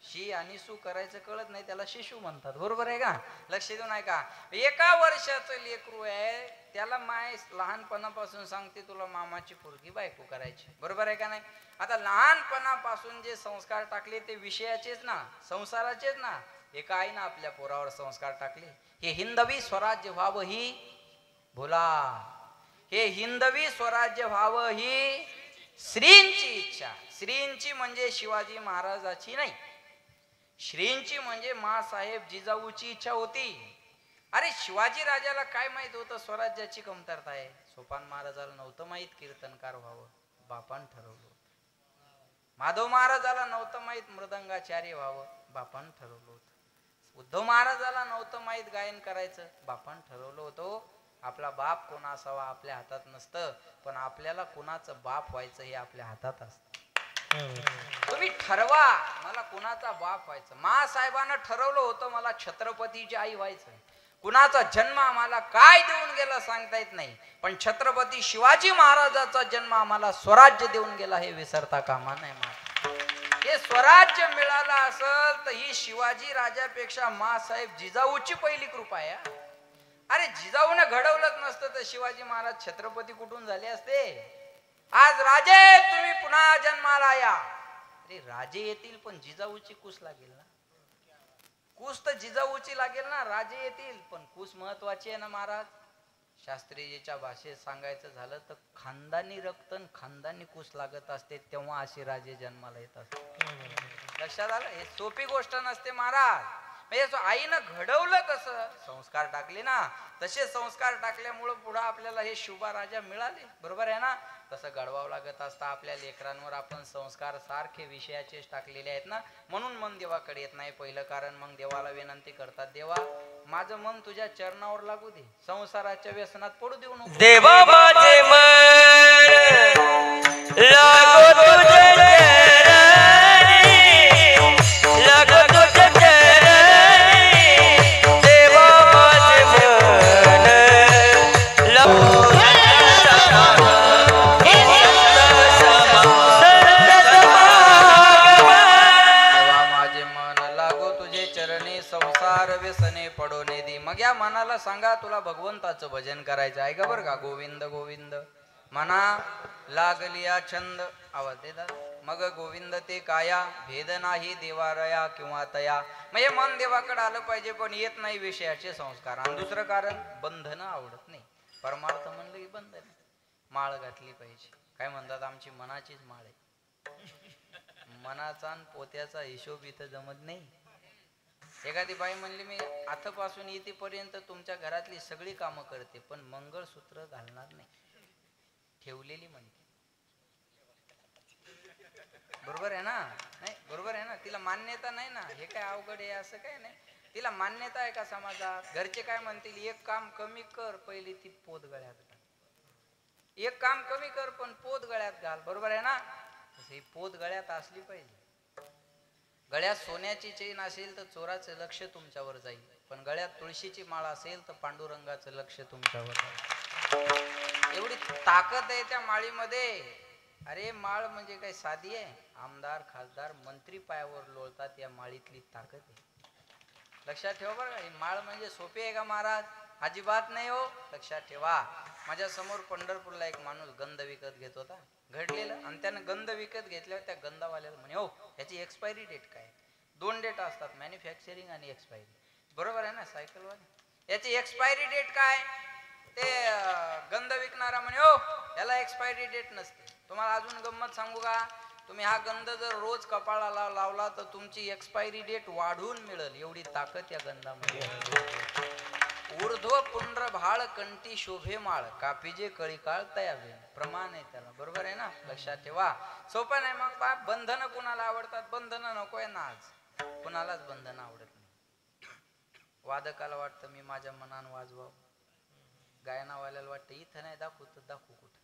शी आणि सू करायचं कळत नाही, त्याला शिशू म्हणतात, बरोबर आहे का. लक्ष देऊन ऐका. 1 वर्षाचं लेकरू आहे, त्याला माय लहानपणापासून सांगते तुला मामाची पोरगी बायको करायची, बरोबर आहे का नाही. आता लहानपणापासून जे संस्कार टाकले ते विषयाचेच ना, संसाराचेच ना. एका आईनं आपल्या पोरावर संस्कार टाकले, हे हिंदवी स्वराज्य व्हावं ही, बोला, हे हिंदवी स्वराज्य व्हावं ही श्रींची इच्छा. श्रींची म्हणजे शिवाजी महाराजाची नाही, श्रींची म्हणजे मासाहेब जिजाऊची इच्छा होती. अरे शिवाजी राजाला काय माहित होतं स्वराज्याची कमतरता आहे? सोपान महाराजाला नव्हतं माहित कीर्तनकार व्हावं, बापान ठरवलं होतं. माधव महाराजाला नव्हतं माहित मृदंगाचार्य व्हावं, बापान ठरवलं होतं. उद्धव महाराजाला नव्हतं माहित गायन करायचं, बापान ठरवलं होतं. आपला बाप कोण असावा आपल्या हातात नसतं, पण आपल्याला कोणाचं बाप व्हायचं हे आपल्या हातात असतं. तुम्ही ठरवा मला कुणाचा बाप व्हायचं. मासाहेबांना ठरवलं होतं मला छत्रपतीची आई व्हायचं. कुणाचा जन्म आम्हाला काय देऊन गेला सांगता येत नाही, पण छत्रपती शिवाजी महाराजाचा जन्म आम्हाला स्वराज्य देऊन गेला हे विसरता कामा नये. हे स्वराज्य मिळालं असेल तर ही शिवाजी राजापेक्षा मासाहेब जिजाऊची पहिली कृपा आहे. अरे जिजाऊने घडवलंच नसतं तर शिवाजी महाराज छत्रपती कुठून झाले असते? आज राजे तुम्ही पुन्हा जन्माला या. अरे राजे येतील पण जिजाऊची कुस लागेल ना. कुस तर जिजाऊची लागेल ना. राजे येतील पण कुस महत्वाची आहे ना महाराज. शास्त्रीजीच्या भाषेत सांगायचं झालं तर खानदानी रक्त खानदानी कुस लागत असते तेव्हा असे राजे जन्माला येतात. लक्षात आलं? हे सोपी गोष्ट नसते महाराज. म्हणजे आईनं घडवलं कसं? संस्कार टाकले ना. तसे संस्कार टाकल्यामुळं पुढे आपल्याला हे शुभा राजा मिळाले, बरोबर आहे ना. तसं घडवावं लागत असतं. आपल्या लेकरांवर आपण संस्कार सारखे विषयाचेच टाकलेले आहेत ना, म्हणून मन देवाकडे येत नाही. पहिलं कारण मग देवाला विनंती करतात, देवा माझं मन तुझ्या चरणावर लागू दे, संसाराच्या व्यसनात पडू देऊ नको. देवा माझे मन लागो तुझे चरणी, लागो तुझे चरणी. देवा माझे मन लागो व्यसने पडोने दी. मग या मनाला सांगा तुला भगवंताचं भजन करायचं आहे का बरं का. गोविंद गोविंद मना लागलिया छंद, आवाज देतात. मग गोविंद ते काया भेद नाही देवारया किंवा तया. मग हे मन देवाकडे आलं पाहिजे पण येत नाही विषयाचे संस्कार. आणि दुसरं कारण बंधनं आवडत नाही. परमार्थ म्हणलं की बंधन, माळ घातली पाहिजे. काय म्हणतात आमची मनाचीच माळ आहे. मनाचा आणि पोत्याचा हिशोब इथं जमत नाही. एखादी बाई म्हणली मी आतापासून इथेपर्यंत तुमच्या घरातली सगळी कामं करते पण मंगळसूत्र घालणार नाही, ठेवलेली म्हणते. बरोबर आहे ना? नाही बरोबर आहे ना? तिला मान्यता नाही ना, हे काय अवघड आहे असं काय नाही. तिला मान्यता आहे का समाजात? घरचे काय म्हणतील, एक काम कमी कर, पहिली ती पोत गळ्यात घाल. एक काम कमी कर पण पोत गळ्यात घाल, बरोबर आहे ना? ही पोत गळ्यात असली पाहिजे. गळ्यात सोन्याची चेन असेल तर चोराचं लक्ष तुमच्यावर जाईल, पण गळ्यात तुळशीची माळ असेल तर पांडुरंगाचं लक्ष तुमच्यावर जाईल. एवढी ताकद आहे त्या माळीमध्ये. अरे माळ म्हणजे काय साधी आहे? आमदार खासदार मंत्री पायावर लोळतात, या माळीतली ताकद आहे. लक्षात ठेवा बरं. ही माळ म्हणजे सोपी आहे का महाराज? अजिबात नाही हो. लक्षात ठेवा. माझ्या समोर पंढरपूरला एक माणूस गंध विकत घेत होता, घडलेलं, आणि त्यानं गंध विकत घेतल्यावर त्या गंधावाल्याला म्हणे, हो याची एक्सपायरी डेट काय? 2 डेट असतात, मॅन्युफॅक्चरिंग आणि एक्सपायरी. बरोबर आहे ना सायकलवाले? याची एक्सपायरी डेट काय? ते गंध विकणारा म्हणे, हो याला एक्सपायरी डेट नसते. तुम्हाला अजून गंमत सांगू का? तुम्ही हा गंध जर रोज कपाळाला लावला तर तुमची एक्सपायरी डेट वाढून मिळेल, एवढी ताकद या गंधामध्ये. ऊर्ध्व पुंड्र भाळ कंठी शोभे माळ, कापिजे कळीकाळ तयावे, प्रमाण आहे त्याला. बरोबर आहे ना? लक्षात ठेवा. सोपं नाही. मग बा बंधन कुणाला आवडतात? बंधन नकोय ना आज, कुणालाच बंधन आवडत नाही. वादकाला वाटतं मी माझ्या मनानं वाजवावं, गायनावाल्याला वाटतं इथं नाही दाखवू तर दाखवू कुठं.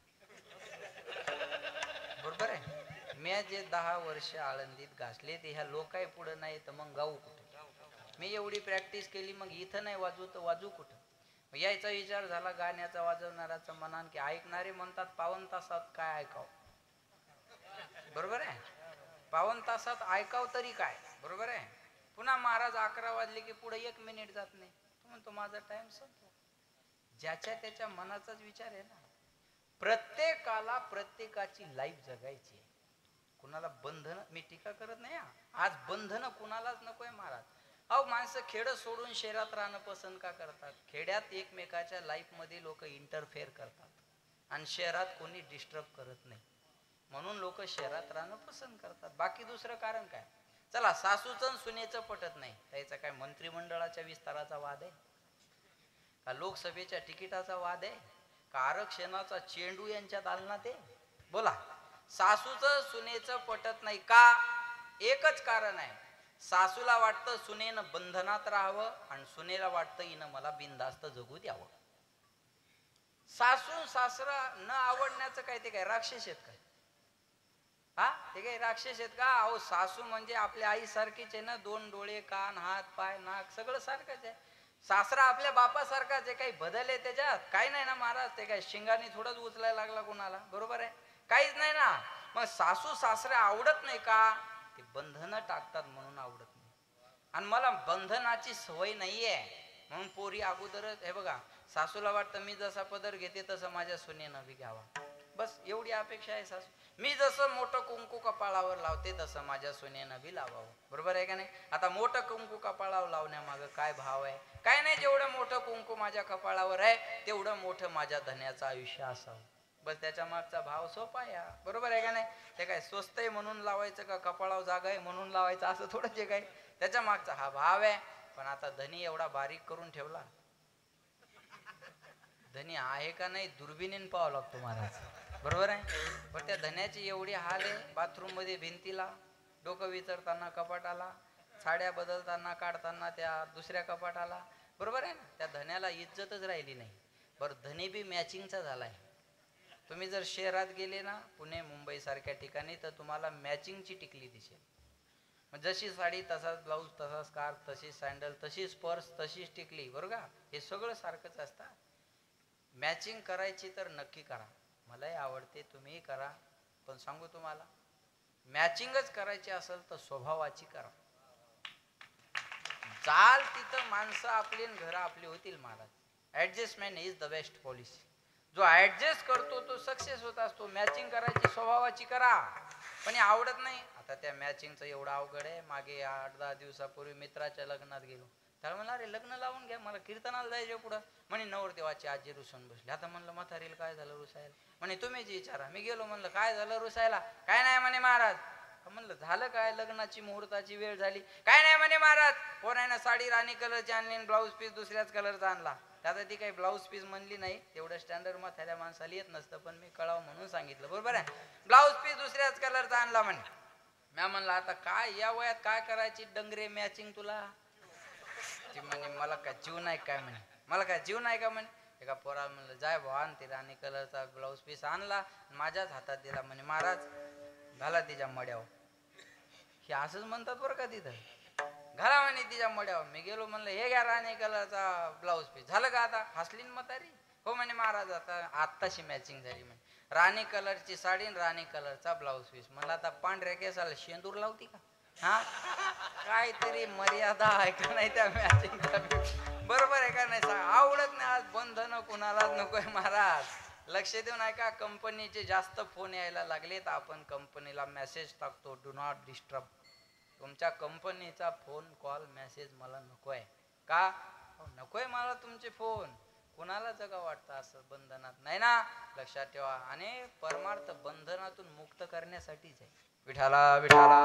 बरोबर आहे? मी जे 10 वर्ष आळंदीत घासले ते ह्या लोकाय पुढं नाही तर मग गाऊ कुठं? मी एवढी प्रॅक्टिस केली, मग इथं नाही वाजू तर वाजू कुठं? यायचा विचार झाला गाण्याचा, वाजवणाऱ्याचा मनान, की ऐकणारे म्हणतात 52 तासात काय ऐकाव. बरोबर आहे? 52 तासात ऐकाव तरी काय? बरोबर आहे? पुन्हा महाराज 11 वाजले की पुढे 1 मिनिट जात नाही. तो म्हणतो माझा टाइम संपला. ज्याच्या त्याच्या मनाचाच विचार आहे ना. प्रत्येकाला प्रत्येकाची लाईफ जगायची. कुणाला बंधन, मी टीका करत नाही, आज बंधन कुणालाच नकोय महाराज. अहो माणसं खेड सोडून शहरात राहणं पसंत का करतात? खेड्यात एकमेकाच्या लाईफ मध्ये लोक इंटरफेअर करतात आणि शहरात कोणी डिस्टर्ब करत नाही, म्हणून लोक शहरात राहणं पसंत करतात. बाकी दुसरं कारण काय? चला, सासूचं सुनेचं पटत नाही, त्याचा काय मंत्रिमंडळाच्या विस्ताराचा वाद आहे का? लोकसभेच्या तिकिटाचा वाद आहे का? आरक्षणाचा चेंडू यांच्या दालनात आहे? बोला. सासूचं सुनेचं पटत नाही का? एकच कारण आहे, सासूला वाटतं सुनेनं बंधनात राहावं आणि सुनेला वाटतं हिनं मला बिनधास्त जगू द्यावं. सासू सासरा न आवडण्याचं काय, ते काय राक्षस आहेत काय? हा, ते काय राक्षस आहेत का? अहो सासू म्हणजे आपल्या आई सारखीच आहे ना, 2 डोळे, कान, हात, पाय, नाक सगळं सारखंच आहे. सासरा आपल्या बापासारखाच आहे, काही बदल आहे त्याच्यात? काही नाही ना महाराज. ते काय शिंगानी थोडंच उचलायला लागला कोणाला? बरोबर आहे? काहीच नाही ना. मग सासू सासरे आवडत नाही का? ते बंधनं टाकतात म्हणून आवडत नाही. आणि मला बंधनाची सवय नाहीये म्हणून पोरी अगोदरच, हे बघा, सासूला वाटतं मी जसा पदर घेते तसं माझ्या सुनेनं बी घ्यावा, बस एवढी अपेक्षा आहे सासू. मी जसं मोठं कुंकू कपाळावर लावते तसं माझ्या सुनेनं बी लावावं. बरोबर आहे का नाही? आता मोठं कुंकू कपाळावर लावण्यामागं काय भाव आहे? काय नाही, जेवढं मोठं कुंकू माझ्या कपाळावर आहे तेवढं मोठं माझ्या धन्याचं आयुष्य असावं, बस. त्याच्या मागचा भाव सोपा आहे. बरोबर आहे का नाही? ते काय स्वस्त आहे म्हणून लावायचं का कपाळावर जागा आहे म्हणून लावायचं असं थोडंच आहे काय? त्याच्या मागचा हा भाव आहे. पण आता धनी एवढा बारीक करून ठेवला, धनी आहे का नाही दुर्बिणीने पाहावं लागतो महाराज. बरोबर आहे? पण त्या धन्याची एवढी हाल आहे, बाथरूम मध्ये भिंतीला, डोकं विचारताना कपाटाला, साड्या बदलताना काढताना त्या दुसऱ्या कपाटाला. बरोबर आहे ना? त्या धन्याला इज्जतच राहिली नाही. बरं, धनी बी मॅचिंगचा झालाय. तुम्ही जर शहरात गेले ना, पुणे मुंबई सारख्या ठिकाणी, तर तुम्हाला मॅचिंगची टिकली दिसेल. जशी साडी तसाच ब्लाऊज, तसाच स्कार्फ, तशीच सँडल, तशीच पर्स, तशीच टिकली. बरोबर का? हे सगळं सारखंच असतं. मॅचिंग करायची तर नक्की करा, मलाही आवडते, तुम्हीही करा. पण सांगू तुम्हाला, मॅचिंगच करायची असेल तर स्वभावाची करा. जाल तिथं माणसं आपली, घरं आपली होतील Maharaj. Adjustment is the best policy. जो ऍडजस्ट करतो तो सक्सेस होत असतो. मॅचिंग करायची स्वभावाची करा, पण आवडत नाही. आता त्या मॅचिंगचं एवढं अवघड आहे. मागे 8-10 दिवसापूर्वी मित्राच्या लग्नात गेलो. त्याला म्हणलं अरे लग्न लावून घ्या, मला कीर्तनाला जायचं पुढं. म्हणे नवरदेवाची आजी रुसून बसली. आता म्हणलं म्हातारीला काय झालं रुसायला? म्हणे तुम्हीच विचारा. मी गेलो, म्हणलं काय झालं रुसायला? काय नाही म्हणे महाराज. म्हणलं झालं काय? लग्नाची मुहूर्ताची वेळ झाली. काय नाही म्हणे महाराज, पोरानं साडी राणी कलरची आणली, ब्लाऊज पीस दुसऱ्याच कलरचा आणला. आता ती काही ब्लाऊज पीस म्हणली नाही, तेवढं स्टँडर्ड म्हाताऱ्या माणसाला येत नसतं, पण मी कळावं म्हणून सांगितलं. बरोबर आहे? ब्लाऊज पीस दुसऱ्याच कलरचा आणला म्हणे. म्या म्हणलं आता काय या वयात काय करायची डंगरे मॅचिंग तुला? ती म्हणे मला काय जीव नाही काय म्हणे, मला काय जीव नाही का म्हणे. एका पोराला म्हणलं जाय भाऊ आण ती राणी कलरचा ब्लाऊज पीस आणला, माझ्याच हातात दिला म्हणे महाराज घाला तिच्या मड्यावर. हे असंच म्हणतात बरं का तिथं, घाला म्हणे तिच्या मड्यावर. मी गेलो म्हणलं हे घ्या राणी कलरचा ब्लाऊज पीस, झालं का आता? हसली ना म्हातारी. हो म्हणे महाराज आता आत्ताशी मॅचिंग झाली म्हणे, राणी कलरची साडी राणी कलरचा ब्लाऊज पीस. म्हणलं आता पांढऱ्या केसाला शेंदूर लावती का? हा काहीतरी मर्यादा आहे का नाही त्या मॅचिंगला? बरोबर आहे का नाही सांग? आवडत नाही आज बंधन कुणालाच नकोय महाराज. लक्ष देऊन ऐका, कंपनीचे जास्त फोन यायला लागलेत. आपण कंपनीला मेसेज टाकतो डू नॉट डिस्टर्ब. तुमच्या कंपनीचा फोन कॉल मेसेज मला नकोय का? नकोय मला तुमचे फोन. कुणाला जगा वाटतं असं बंधनात नाही ना, लक्षात ठेवा. आणि परमार्थ बंधनातून मुक्त करण्यासाठीच आहे. विठाला विठाला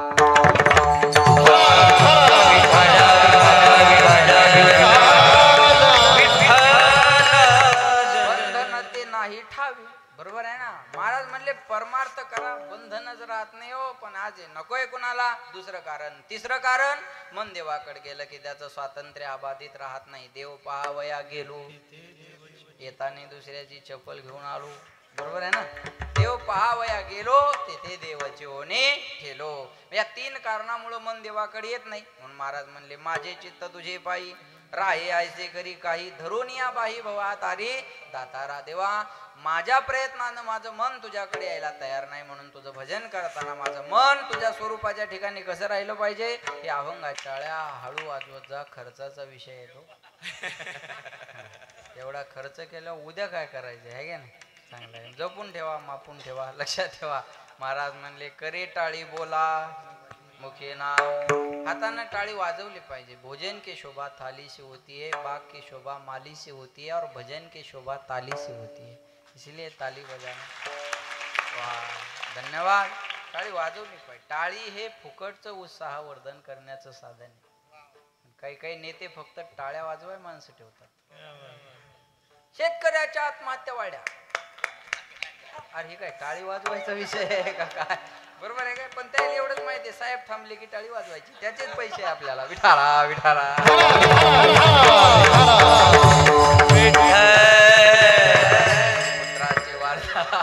बंधन ते नाही ठावी. बरोबर आहे ना? महाराज म्हणले परमार्थ करा, बंधनच राहत नाही हो. पण आज नकोय कुणाला. दुसरं कारण, तिसरं कारण, मन देवाकडे गेलं की त्याचं स्वातंत्र्य अबाधित राहत नाही. देव पाहावया गेलो, येताना दुसऱ्याची चप्पल घेऊन आलो. बरोबर आहे ना? देव पहावया गेलो, तेथे देवाचे होणे ठेलो. या 3 कारणामुळे मन देवाकडे येत नाही. म्हणून महाराज म्हणले माझे चित्त तुझे पायी राहे ऐसे करी काही, धरून या बाही भवा तारी दातारा देवा. माझ्या प्रयत्नानं माझं मन तुझ्याकडे यायला तयार नाही, म्हणून तुझं भजन करताना माझं मन तुझ्या स्वरूपाच्या ठिकाणी कसं राहिलं पाहिजे. हे अभंगा टाळ्या हळू वाजवत जा, खर्चाचा विषय येतो. एवढा खर्च केला उद्या काय करायचं आहे का नाही? चांगलं आहे, जपून ठेवा, मापून ठेवा, लक्षात ठेवा. महाराज म्हणले करे टाळी बोला मुखे नाम. हाताने टाळी वाजवली पाहिजे. भोजन की शोभा थाली से होती है, बाग की शोभा माली से होती है, और भजन की शोभा ताली से होती है. इसलिए ताली बजाना. वाह, धन्यवाद. टाळी वाजवली पाहिजे. टाळी हे फुकटचं उत्साहवर्धन करण्याचं साधन आहे. काही काही नेते फक्त टाळ्या वाजवाय माणसं ठेवतात. शेतकऱ्याच्या आत्महत्या वाढ्या. अरे हे काय टाळी वाजवायचा विषय आहे का काय? बरोबर आहे काय? पण त्याला एवढंच माहिती आहे, साहेब थांबले की टाळी वाजवायची, त्याचेच पैसे आपल्याला. विठाला विठाला पुत्राची वार्ता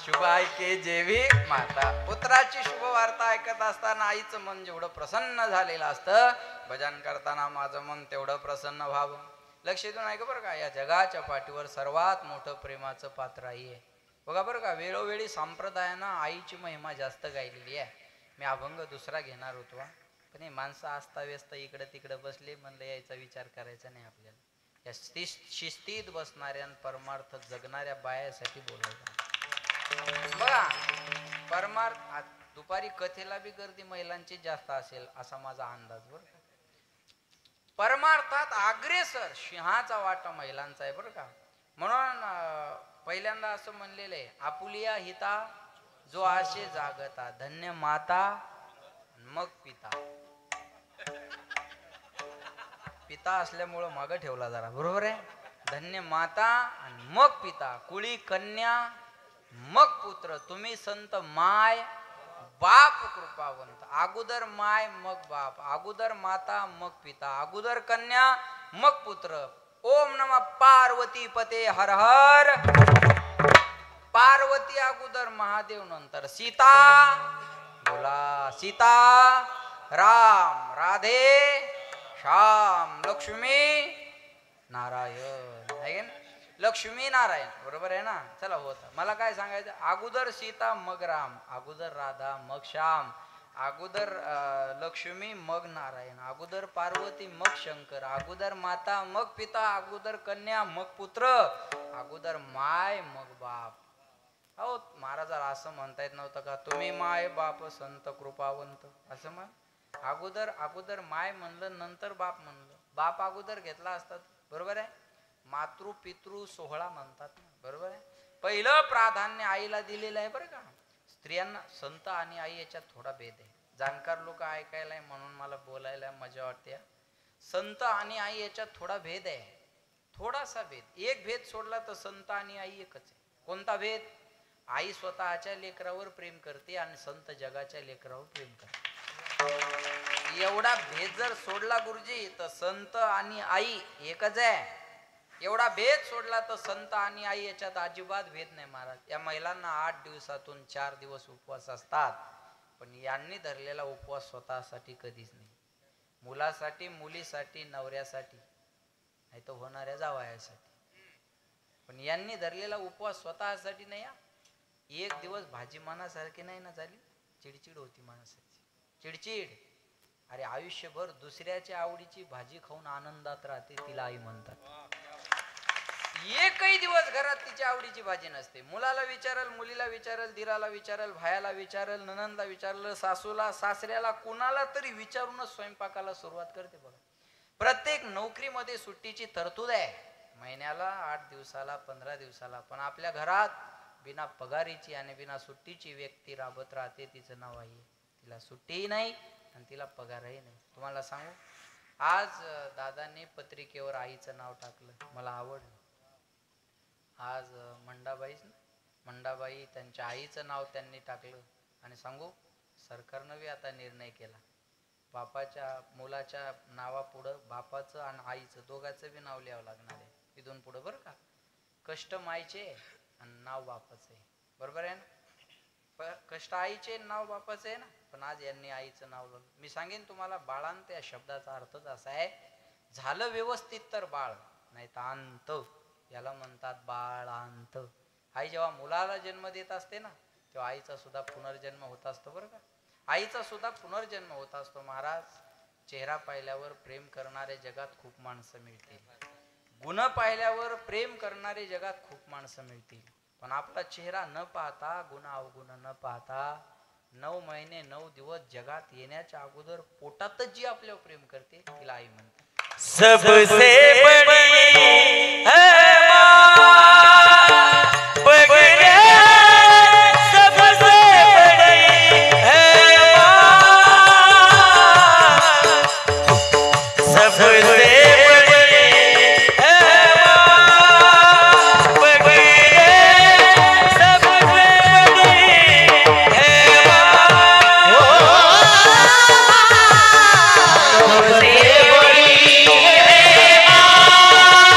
शुभ ऐके जेवी माता. पुत्राची शुभ वार्ता ऐकत असताना आईचं मन जेवढं प्रसन्न झालेलं असतं, भजन करताना माझं मन तेवढं प्रसन्न व्हावं. लक्ष देऊन ऐका बरं का, या जगाच्या पाठीवर सर्वात मोठं प्रेमाचं पात्र आई आहे. बघा बरं का, वेळोवेळी संप्रदायानं आईची महिमा जास्त गायलेली आहे. मी अभंग दुसरा घेणार होतो, पण हे माणसं आस्ताव्यस्त इकडं तिकडं बसले, म्हणलं यायचा विचार करायचा नाही आपल्याला. या शिस्तीत बसणाऱ्या परमार्थ जगणाऱ्या बायासाठी बोलायचं. बघा परमार्थ दुपारी कथेला बी गर्दी महिलांची जास्त असेल असा माझा अंदाज. बरं का, परमार्थात अग्रेसर सिंहाचा वाटा महिलांचा आहे बरं का. म्हणून पहिल्यांदा असं म्हणलेलं आहे, आपुलिया हिता जो आशे जागता, धन्य माता मग पिता. पिता असल्यामुळं मागं ठेवला जरा. बरोबर आहे? धन्य माता आणि मग पिता, कुळी कन्या मग पुत्र, तुम्ही संत माय बाप कृपावंत. अगोदर माय मग बाप, अगोदर माता मग पिता, अगोदर कन्या मग पुत्र. ओम नमः पार्वती पते हर हर. पार्वती अगोदर, महादेव नंतर. सीता बोला सीता, राम राधे श्याम, लक्ष्मी नारायण. आहे ना? लक्ष्मी नारायण. बरोबर आहे ना? चला होता. मला काय सांगायचं, अगोदर सीता मग राम, अगोदर राधा मग श्याम, अगोदर लक्ष्मी मग नारायण, अगोदर पार्वती मग शंकर, अगोदर माता मग पिता, अगोदर कन्या मग पुत्र, अगोदर माय मग बाप. हो महाराजाला असं म्हणता येत नव्हतं का, तुम्ही माय बाप संत कृपावंत असं म्हण. अगोदर अगोदर माय म्हणलं, नंतर बाप म्हणलं. बाप अगोदर घेतला असतात. बरोबर आहे? मातृ पितृ सोहळा म्हणतात ना. बरोबर आहे? पहिलं प्राधान्य आईला दिलेलं आहे बरं का. स्त्रियांना संत आणि आई याच्यात थोडा भेद आहे. जाणकार लोक ऐकायला म्हणून मला बोलायला मजा वाटते. संत आणि आई याच्यात थोडा भेद आहे, थोडासा भेद. एक भेद सोडला तर संत आणि आई एकच आहे. कोणता भेद? आई स्वतःच्या लेकरावर प्रेम करते आणि संत जगाच्या लेकरावर प्रेम करते. एवढा भेद जर सोडला गुरुजी तर संत आणि आई एकच आहे. एवढा भेद सोडला तर संत आणि आई याच्यात अजिबात भेद नाही महाराज. या महिलांना 8 दिवसातून 4 दिवस उपवास असतात, पण यांनी धरलेला उपवास स्वतःसाठी कधीच नाही. मुलासाठी, मुलीसाठी, नवऱ्यासाठी, नाही तर होणाऱ्या जावयासाठी. पण यांनी धरलेला उपवास स्वतःसाठी नाही. एक दिवस भाजी मनासारखी नाही ना झाली, चिडचिड होती माणसाची, चिडचिड. अरे आयुष्यभर दुसऱ्याच्या आवडीची भाजी खाऊन आनंदात राहते, तिला आई म्हणतात. एकही दिवस घरात तिच्या आवडीची भाजी नसते. मुलाला विचारल, मुलीला विचारल, दिराला विचारल, भायाला विचारल, ननंदला विचारल, सासूला, सासऱ्याला, कुणाला तरी विचारूनच स्वयंपाकाला सुरुवात करते बघा. प्रत्येक नोकरीमध्ये सुट्टीची तरतूद आहे, महिन्याला, 8 दिवसाला, 15 दिवसाला. पण आपल्या घरात बिना पगारीची आणि बिना सुट्टीची व्यक्ती राबत राहते, तिचं नाव आई. तिला सुट्टीही नाही आणि तिला पगारही नाही. तुम्हाला सांगू, आज दादांनी पत्रिकेवर आईचं नाव टाकलं, मला आवडलं. आज मंडाबाई त्यांच्या आईचं नाव त्यांनी टाकलं. आणि सांगू, सरकारनं बी आता निर्णय केला, बापाच्या मुलाच्या नावापुढं बापाचं आणि आईचं दोघांचं बी नाव लिहावं लागणार आहे इथून पुढं, बरं का. कष्ट मायचे आणि नाव बापाचं आहे, बरोबर आहे ना. कष्ट आईचे, नाव बापाचं आहे ना. पण आज यांनी आईचं नाव लावलं. मी सांगेन तुम्हाला, बाळांत या शब्दाचा अर्थच असा आहे, झालं व्यवस्थित तर बाळ, नाही तर अंत. याला म्हणतात बाळांत. आई जेव्हा मुलाला जन्म देत असते ना, तेव्हा आईचा सुद्धा पुनर्जन्म होत असतो, बरं का. आईचा सुद्धा पुनर्जन्म होत असतो महाराज. चेहरा पाहिल्यावर प्रेम करणारे जगात खूप माणसं मिळतील, गुण पाहिल्यावर प्रेम करणारे जगात खूप माणसं मिळतील. पण आपला चेहरा न पाहता, गुण अवगुण न पाहता, 9 महिने 9 दिवस जगात येण्याच्या अगोदर पोटातच जी आपल्यावर प्रेम करते, तिला आई म्हणते. सबसे बड़ी है माँ, बगैर सबसे बड़ी है माँ, सबसे बड़ी है माँ, बगैर सबसे बड़ी है माँ, सबसे बड़ी है माँ.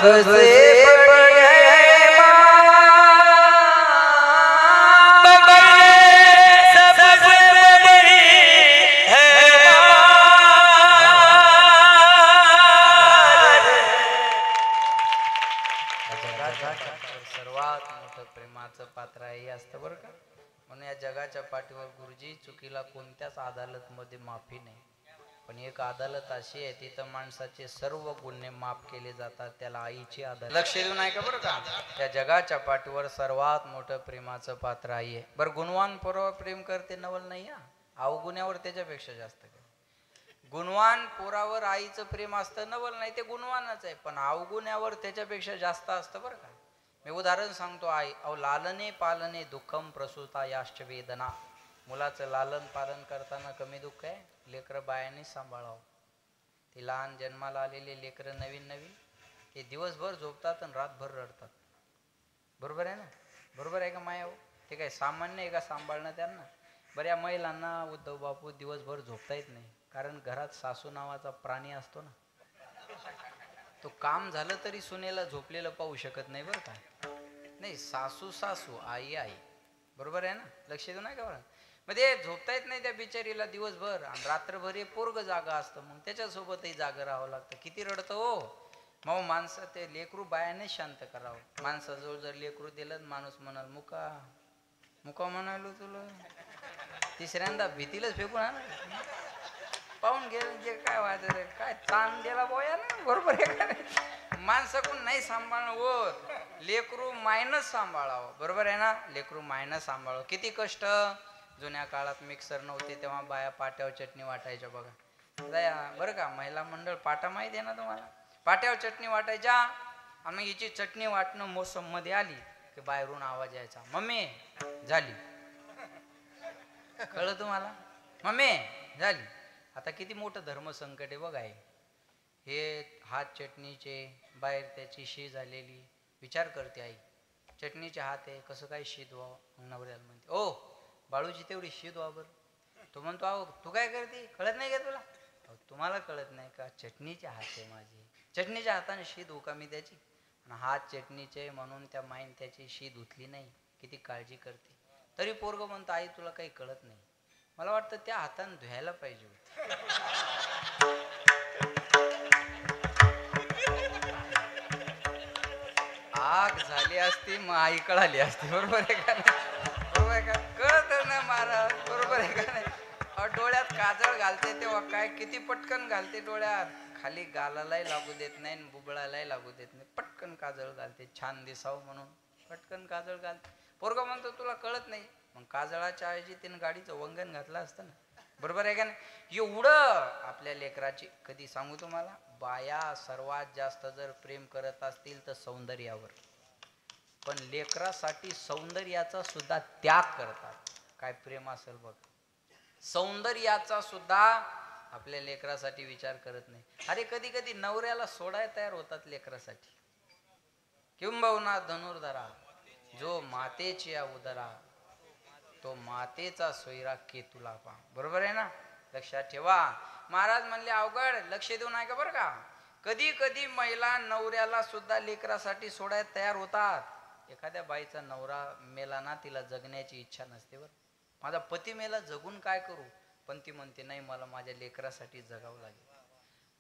सबसे बड़ी है सबसे बड़ी है सर्वात मोठं प्रेमाचं पात्र आहे हे असतं बरं का. म्हणून या जगाच्या पाठीवर गुरुजी चुकीला कोणत्याच अदालतमध्ये माफी नाही. पण एक अदालत अशी आहे तिथं माणसाचे सर्व गुन्हे माफ केले जातात, त्याला आईची अदालत. लक्ष देऊ नाही का बरं का. त्या जगाच्या पाठीवर सर्वात मोठं प्रेमाचं पात्र आई आहे. बरं गुणवान पोरावर प्रेम करते नवल नाही हा, अवगुण्यावर त्याच्यापेक्षा जास्त. गुणवान पोरावर आईचं प्रेम असतं नवल नाही, ते गुणवानच आहे. पण अवगुण्यावर त्याच्यापेक्षा जास्त असतं बरं का. मी उदाहरण सांगतो. आई अहो लालने पालने दुःखम प्रसूता याश्च वेदना. मुलाचं लालन पालन करताना कमी दुःख आहे, लेकरं बायाने सांभाळावं. ती लहान जन्माला आलेले लेकरं नवीन ते दिवसभर झोपतात आणि रातभर रडतात. बरोबर आहे ना, बरोबर आहे का माया. ते काय सामान्य आहे का सांभाळणं त्यांना. बऱ्या महिलांना उद्धव बापू दिवसभर झोपता येत नाही, कारण घरात सासू नावाचा प्राणी असतो ना, तो काम झालं तरी सुनेला झोपलेलं पाहू शकत नाही बरं का. नाही, सासू सासू आई आई, बरोबर आहे ना. लक्ष देऊ नाही का बरं. मग ते झोपता येत नाही त्या बिचारीला दिवसभर, आणि रात्रभर हे पोरग जागा असतं, मग त्याच्यासोबतही जागं राहावं लागतं. किती रडतं हो. मग माणसं ते लेकरू बायाने शांत करावं. माणसाजवळ जर लेकरू दिलं माणूस म्हणाल मुका मुका म्हणालो तुला, तिसऱ्यांदा भीतीलाच फेकून आणा पाहून गेलं जे काय व्हायचं काय ताण दिला बोया ना. बरोबर आहे का. माणसाकडून नाही सांभाळणं होत, लेकरू मायनस सांभाळावं. बरोबर आहे ना. लेकरू मायनस सांभाळावं. किती कष्ट. जुन्या काळात मिक्सर नव्हते तेव्हा बाया पाट्यावर चटणी वाटायच्या बघा. बरं का. महिला मंडळ पाटा माहिती आहे ना तुम्हाला. पाट्यावर चटणी वाटायच्या, आणि मग हिची चटणी वाटणं मोसम मध्ये आली की बाहेरून आवाज यायचा, मम्मी झाली. कळलं तुम्हाला. मम्मी झाली. आता किती मोठं धर्मसंकट आहे बघा हे. हात चटणीचे, बाहेर त्याची शी झालेली. विचार करते आई, चटणीचे हात आहे, कसं काय शीत व्हावं. नवऱ्याला म्हणते ओ बाळूची तेवढी शीत व्हा बरं. तो म्हणतो अहो तू काय करते, कळत नाही का तुला. तुम्हाला कळत नाही का, चटणीचे हात आहे माझे, चटणीच्या हाताने शी धुऊ का मी त्याची. आणि हात चटणीचे म्हणून त्या माईन त्याची शी धुतली नाही. किती काळजी करते. तरी पोरग म्हणतो आई तुला काही कळत नाही. मला वाटतं त्या हाताने धुवायला पाहिजे होत. आग झाली असती मग आई कळाली असती. बरोबर आहे का नाही. बरोबर आहे का. कळत ना महाराज. बरोबर आहे का नाही. डोळ्यात काजळ घालते तेव्हा काय किती पटकन घालते डोळ्यात. खाली गालालाही लागू देत नाही, बुबळालाही लागू देत नाही. पटकन काजळ घालते, छान दिसावं म्हणून पटकन काजळ घालते. पोरगा म्हणतो तुला कळत नाही. मग काजळाच्या ऐवजी तिने गाडीचं वंगण घातलं असतं ना. बरोबर आहे का नाही. एवढं आपल्या लेकराची. कधी सांगू तुम्हाला, बाया सर्वात जास्त जर प्रेम करत असतील तर सौंदर्यावर, पण लेकरासाठी सौंदर्याचा सुद्धा त्याग करतात. काय प्रेम असेल बघ. सौंदर्याचा सुद्धा आपल्या लेकरासाठी विचार करत नाही. अरे कधी कधी नवऱ्याला सोडायला तयार होतात लेकरासाठी. किंबहुना धनुर्धरा जो मातेची उदरा, तो मातेचा सोयरा केतुला पा. बरोबर आहे ना. लक्षात ठेवा. महाराज म्हणले अवघड. लक्ष देऊ नाही का बरं का. कधी कधी महिला नवऱ्याला सुद्धा लेकरासाठी सोडायला तयार होतात. एखाद्या बाईचा नवरा मेला ना, तिला जगण्याची इच्छा नसते बरं. माझा पती मेला, जगून काय करू. पण ती म्हणते नाही मला माझ्या लेकरासाठी जगावं लागेल.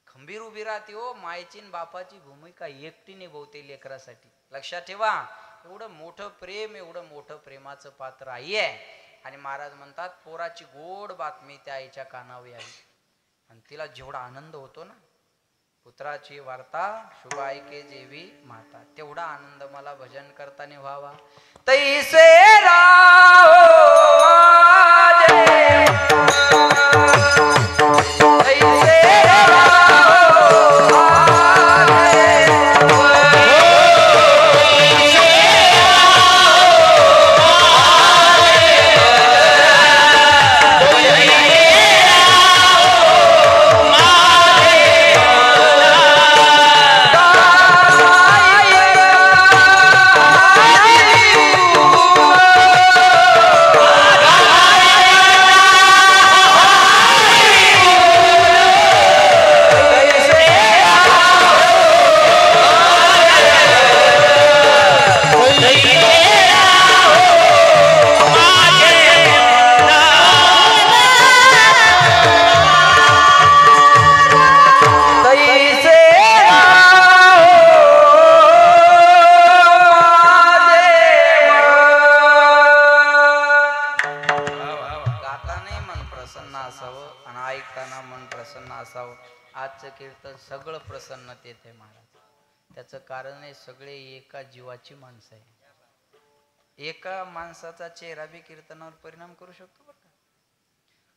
खंबीर उभी राहते हो. मायची बापाची भूमिका एकटी निभवते लेकरासाठी. लक्षात ठेवा. एवढं मोठं प्रेम, एवढं मोठं प्रेमाचं पात्र आई आहे. आणि महाराज म्हणतात पोराची गोड बातमी त्या आईच्या कानावर यावी. आणि तिला जेवढा आनंद होतो ना, पुत्राची वार्ता शुभ ऐके जेवी माता, तेवढा आनंद मला भजन करताना व्हावा. तैसे राहो आजचं कीर्तन सगळं प्रसन्नतेत आहे महाराज. त्याचं कारण आहे सगळे एका जीवाची माणसं आहे. एका माणसाचा चेहरा बी कीर्तनावर परिणाम करू शकतो बरं का.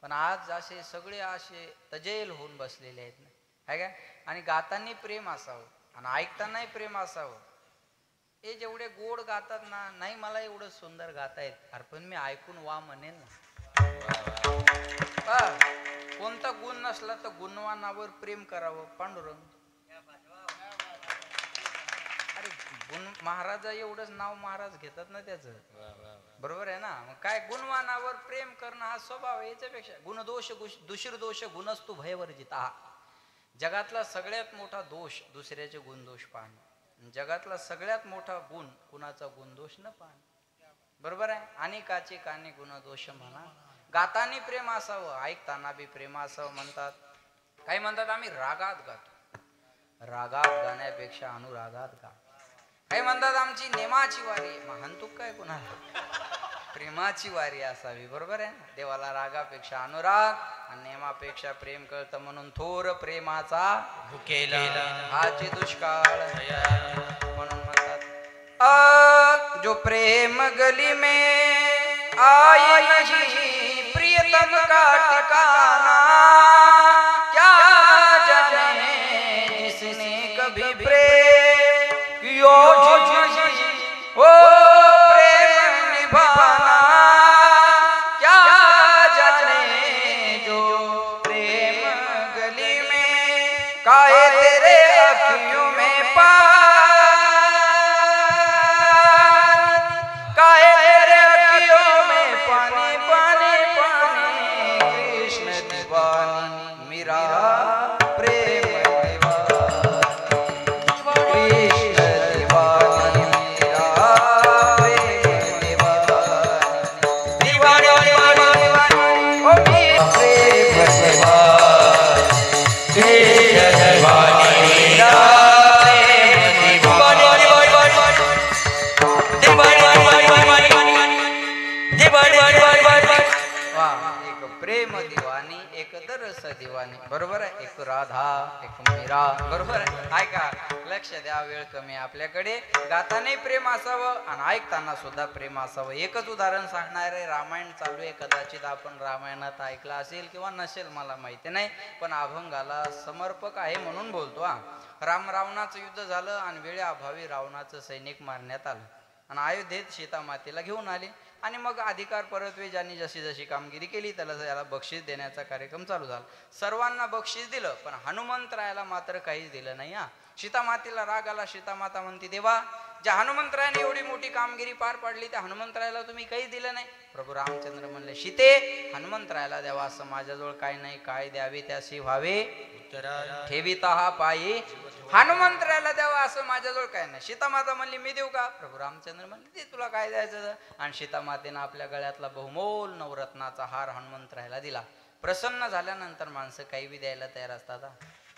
पण आज असे सगळे असे तजेल होऊन बसलेले आहेत ना, है का. आणि गातानी प्रेम असावं आणि ऐकतानाही प्रेम असावं. हे जेवढे गोड गातात ना, नाही मला एवढं सुंदर गाता येत, अरे पण मी ऐकून वा म्हणेल ना. कोणता गुण नसला तर गुणवानावर प्रेम करावं. पांडुरंग अरे गुण महाराजा एवढंच नाव महाराज घेतात ना त्याचं, बरोबर आहे ना. मग काय गुणवानावर प्रेम करणं हा स्वभाव आहे. याच्यापेक्षा गुणदोष दुशीर दोष गुणस्तु भयवर्जिता. जगातला सगळ्यात मोठा दोष दुसऱ्याचे गुणदोष पाहणं. जगातला सगळ्यात मोठा गुण कुणाचा गुणदोष न पाहणं, बरोबर आहे. अनेकाचे काने गुणदोष म्हणा. गातानी प्रेम असावं, ऐकताना बी प्रेम असावं म्हणतात. काही म्हणतात आम्ही रागात गातो. रागात गाण्यापेक्षा अनुरागात गा. काही म्हणतात आमची नेमाची वारी, म्हणतो काय कुणाला, प्रेमाची वारी असावी, बरोबर आहे ना. देवाला रागापेक्षा अनुराग आणि नेमापेक्षा प्रेम कळतं म्हणून थोर प्रेमाचा भुकेला हाची दुष्काळ. म्हणून म्हणतात जो प्रेम गली में आए नहीं प्रियतम का ठिकाना, क्या जाने जिसने कभी प्रेम किया ओ प्रेम निभाना, क्या जाने जो प्रेम गली में काहे तेरे अखियों में पानी, काहे तेरे अखियों में पानी पानी पानी, कृष्ण दीवानी मीरा प्रेम प्रेम दिवानी एक दरस दिवानी, बरोबर आहे. एक राधा एक मीरा, बरोबर आहे. ऐका, लक्ष द्या, वेळ कमी आपल्याकडे. गाताने प्रेम असावं आणि ऐकताना सुद्धा प्रेम असावं. एकच उदाहरण सांगणार आहे. रामायण चालू आहे, कदाचित आपण रामायणात ऐकला असेल किंवा नसेल, मला माहिती नाही, पण अभंगाला समर्पक आहे म्हणून बोलतो. रावणाचं युद्ध झालं आणि वेळेअभावी रावणाचं सैनिक मारण्यात आलं आणि अयोध्येत सीता मातेला घेऊन आले. आणि मग अधिकार परतवे ज्यांनी जशी जशी कामगिरी केली त्याला बक्षीस देण्याचा कार्यक्रम चालू झाला. सर्वांना बक्षीस दिलं, पण हनुमंतरायाला मात्र काहीच दिलं नाही. सीता मातेला राग आला. सीता माता म्हणते, देवा, ज्या हनुमंतरायाने एवढी मोठी कामगिरी पार पाडली त्या हनुमंतरायाला तुम्ही काही दिलं नाही. प्रभू रामचंद्र म्हणले, सीते, हनुमंतरायाला द्यावा असं माझ्याजवळ काय नाही, काय द्यावे त्याशी व्हावे ठेविता हा पायी, हनुमंतरायाला द्यावा असं माझ्याजवळ काय नाही. सीता माता म्हणली, मी देऊ का. प्रभू रामचंद्र म्हणले, ते तुला काय द्यायचं. आणि सीता मातेनं आपल्या गळ्यातला बहुमोल नवरत्नाचा हार हनुमंतरायाला दिला. प्रसन्न झाल्यानंतर माणसं काही बी द्यायला तयार असतात.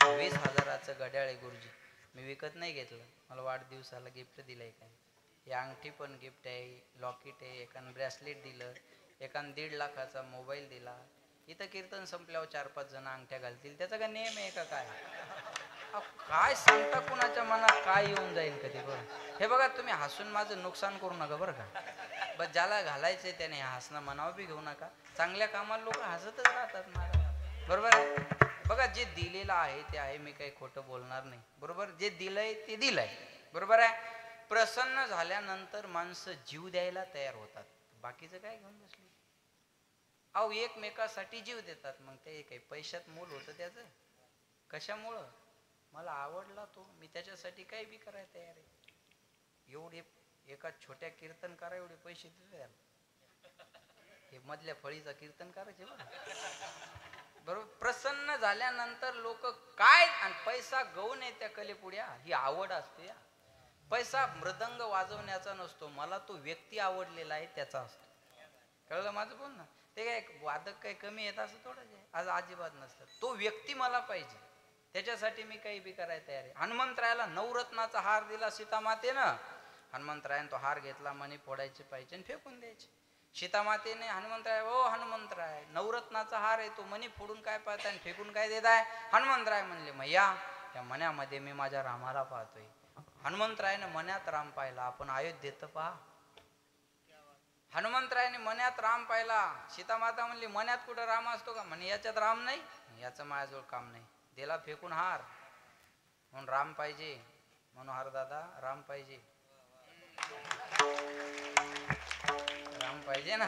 20,000चं घड्याळ आहे गुरुजी, मी विकत नाही घेतलं, मला वाढदिवसाला गिफ्ट दिलंय. काय ही अंगठी पण गिफ्ट आहे, लॉकेट आहे, एकानं ब्रेसलेट दिलं, एकानं 1.5 लाखाचा मोबाईल दिला. इथं कीर्तन संपल्यावर 4-5 जण अंगठ्या घालतील, त्याचा काय नेम आहे का काय. काय सांगता, कुणाच्या मनात काय येऊन जाईल कधी. बरं हे बघा, तुम्ही हसून माझं नुकसान करू नका बरं का. बस ज्याला घालायचंय त्याने हसणं मनावर बी घेऊ नका. चांगल्या कामाला लोक हसतच राहतात मला, बरोबर आहे. बघा, जे दिलेलं आहे ते आहे, मी काही खोटं बोलणार नाही, बरोबर. जे दिलंय ते दिलंय, बरोबर आहे. प्रसन्न झाल्यानंतर माणसं जीव द्यायला तयार होतात. बाकीचं काय घेऊन बसली. अहो, एकमेकासाठी जीव देतात. मग ते काही पैशात मोल होतं त्याचं. कशामुळं, मला आवडला तो, मी त्याच्यासाठी काही बी करायला तयार आहे. एवढे एका छोट्या कीर्तनकारा एवढे पैसे दिले त्याला. हे मधल्या फळीचा कीर्तन करायचे बरोबर. प्रसन्न झाल्यानंतर लोक काय, आणि पैसा गौण आहे त्या कलेपुढ्या, ही आवड असते. पैसा मृदंग वाजवण्याचा नसतो, मला तो व्यक्ती आवडलेला आहे त्याचा असतो. कळलं माझं बोल ना. ते काय वादक काही कमी येत असं थोडं आज अजिबात नसतं. तो व्यक्ती मला पाहिजे, त्याच्यासाठी मी काही बी करायला तयार आहे. हनुमंतरायाला नवरत्नाचा हार दिला सीता मातेनं. हनुमंतरायानं तो हार घेतला, मणी फोडायचे पाहिजे आणि फेकून द्यायचे. सीतामातेने हनुमंतराय ओ हनुमंतराय नवरत्नाचा हार आहे तो मणी फोडून काय पाहताय आणि फेकून काय देत आहे. हनुमंतराय म्हणले मैया या मण्यामध्ये मी माझ्या रामाला पाहतोय. हनुमंतरायने मण्यात राम पाहिला. आपण अयोध्येत पहा. हनुमंतरायने मण्यात राम पाहिला. सीतामाता म्हणली मण्यात कुठं राम असतो का. म्हणे याच्यात राम नाही. याचं माझ्याजवळ काम नाही. दिला फेकून हार. म्हणून राम पाहिजे. मनोहर दादा राम पाहिजे. राम पाहिजे ना.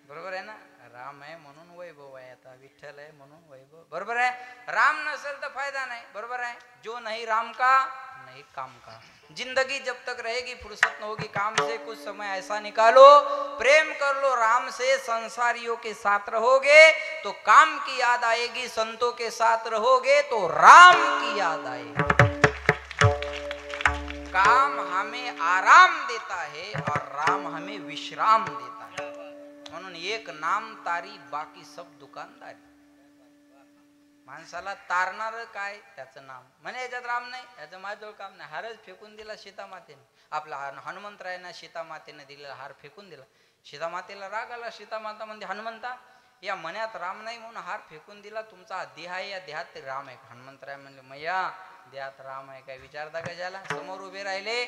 बरोबर आहे ना. राम आहे म्हणून वैभव आहे. आता विठ्ठल आहे म्हणून वैभव. बरोबर आहे. राम नसेल तर फायदा नाही. बरोबर आहे. जो नहीं राम का नहीं काम का. जिंदगी जब तक रहेगी फुर्सत न होगी काम से. कुछ समय ऐसा निकालो प्रेम कर लो राम से. संसारियों के साथ रहोगे तो काम की याद आएगी. संतों के साथ रहोगे तो राम की याद आएगी. काम हमें आराम देता है और राम हमें विश्राम देता है. म्हणून एक नाम तारी बाकी सब दुकानदारी. माणसाला तारणार काय त्याचं नाम. म्हणे याच्यात राम नाही याचं माझ्याजवळ काम नाही. हारच फेकून दिला सीतामातेने. आपला हनुमंतरायना सीतामातेने दिलेला हार फेकून दिला. सीतामातेला राग आला. सीतामाता म्हणजे हनुमंता या मण्यात राम नाही म्हणून हार फेकून दिला. तुमचा देह आहे या देहात राम आहे. हनुमंतराय म्हणले मैया देहात राम आहे काय विचारता कशाला. समोर उभे राहिले.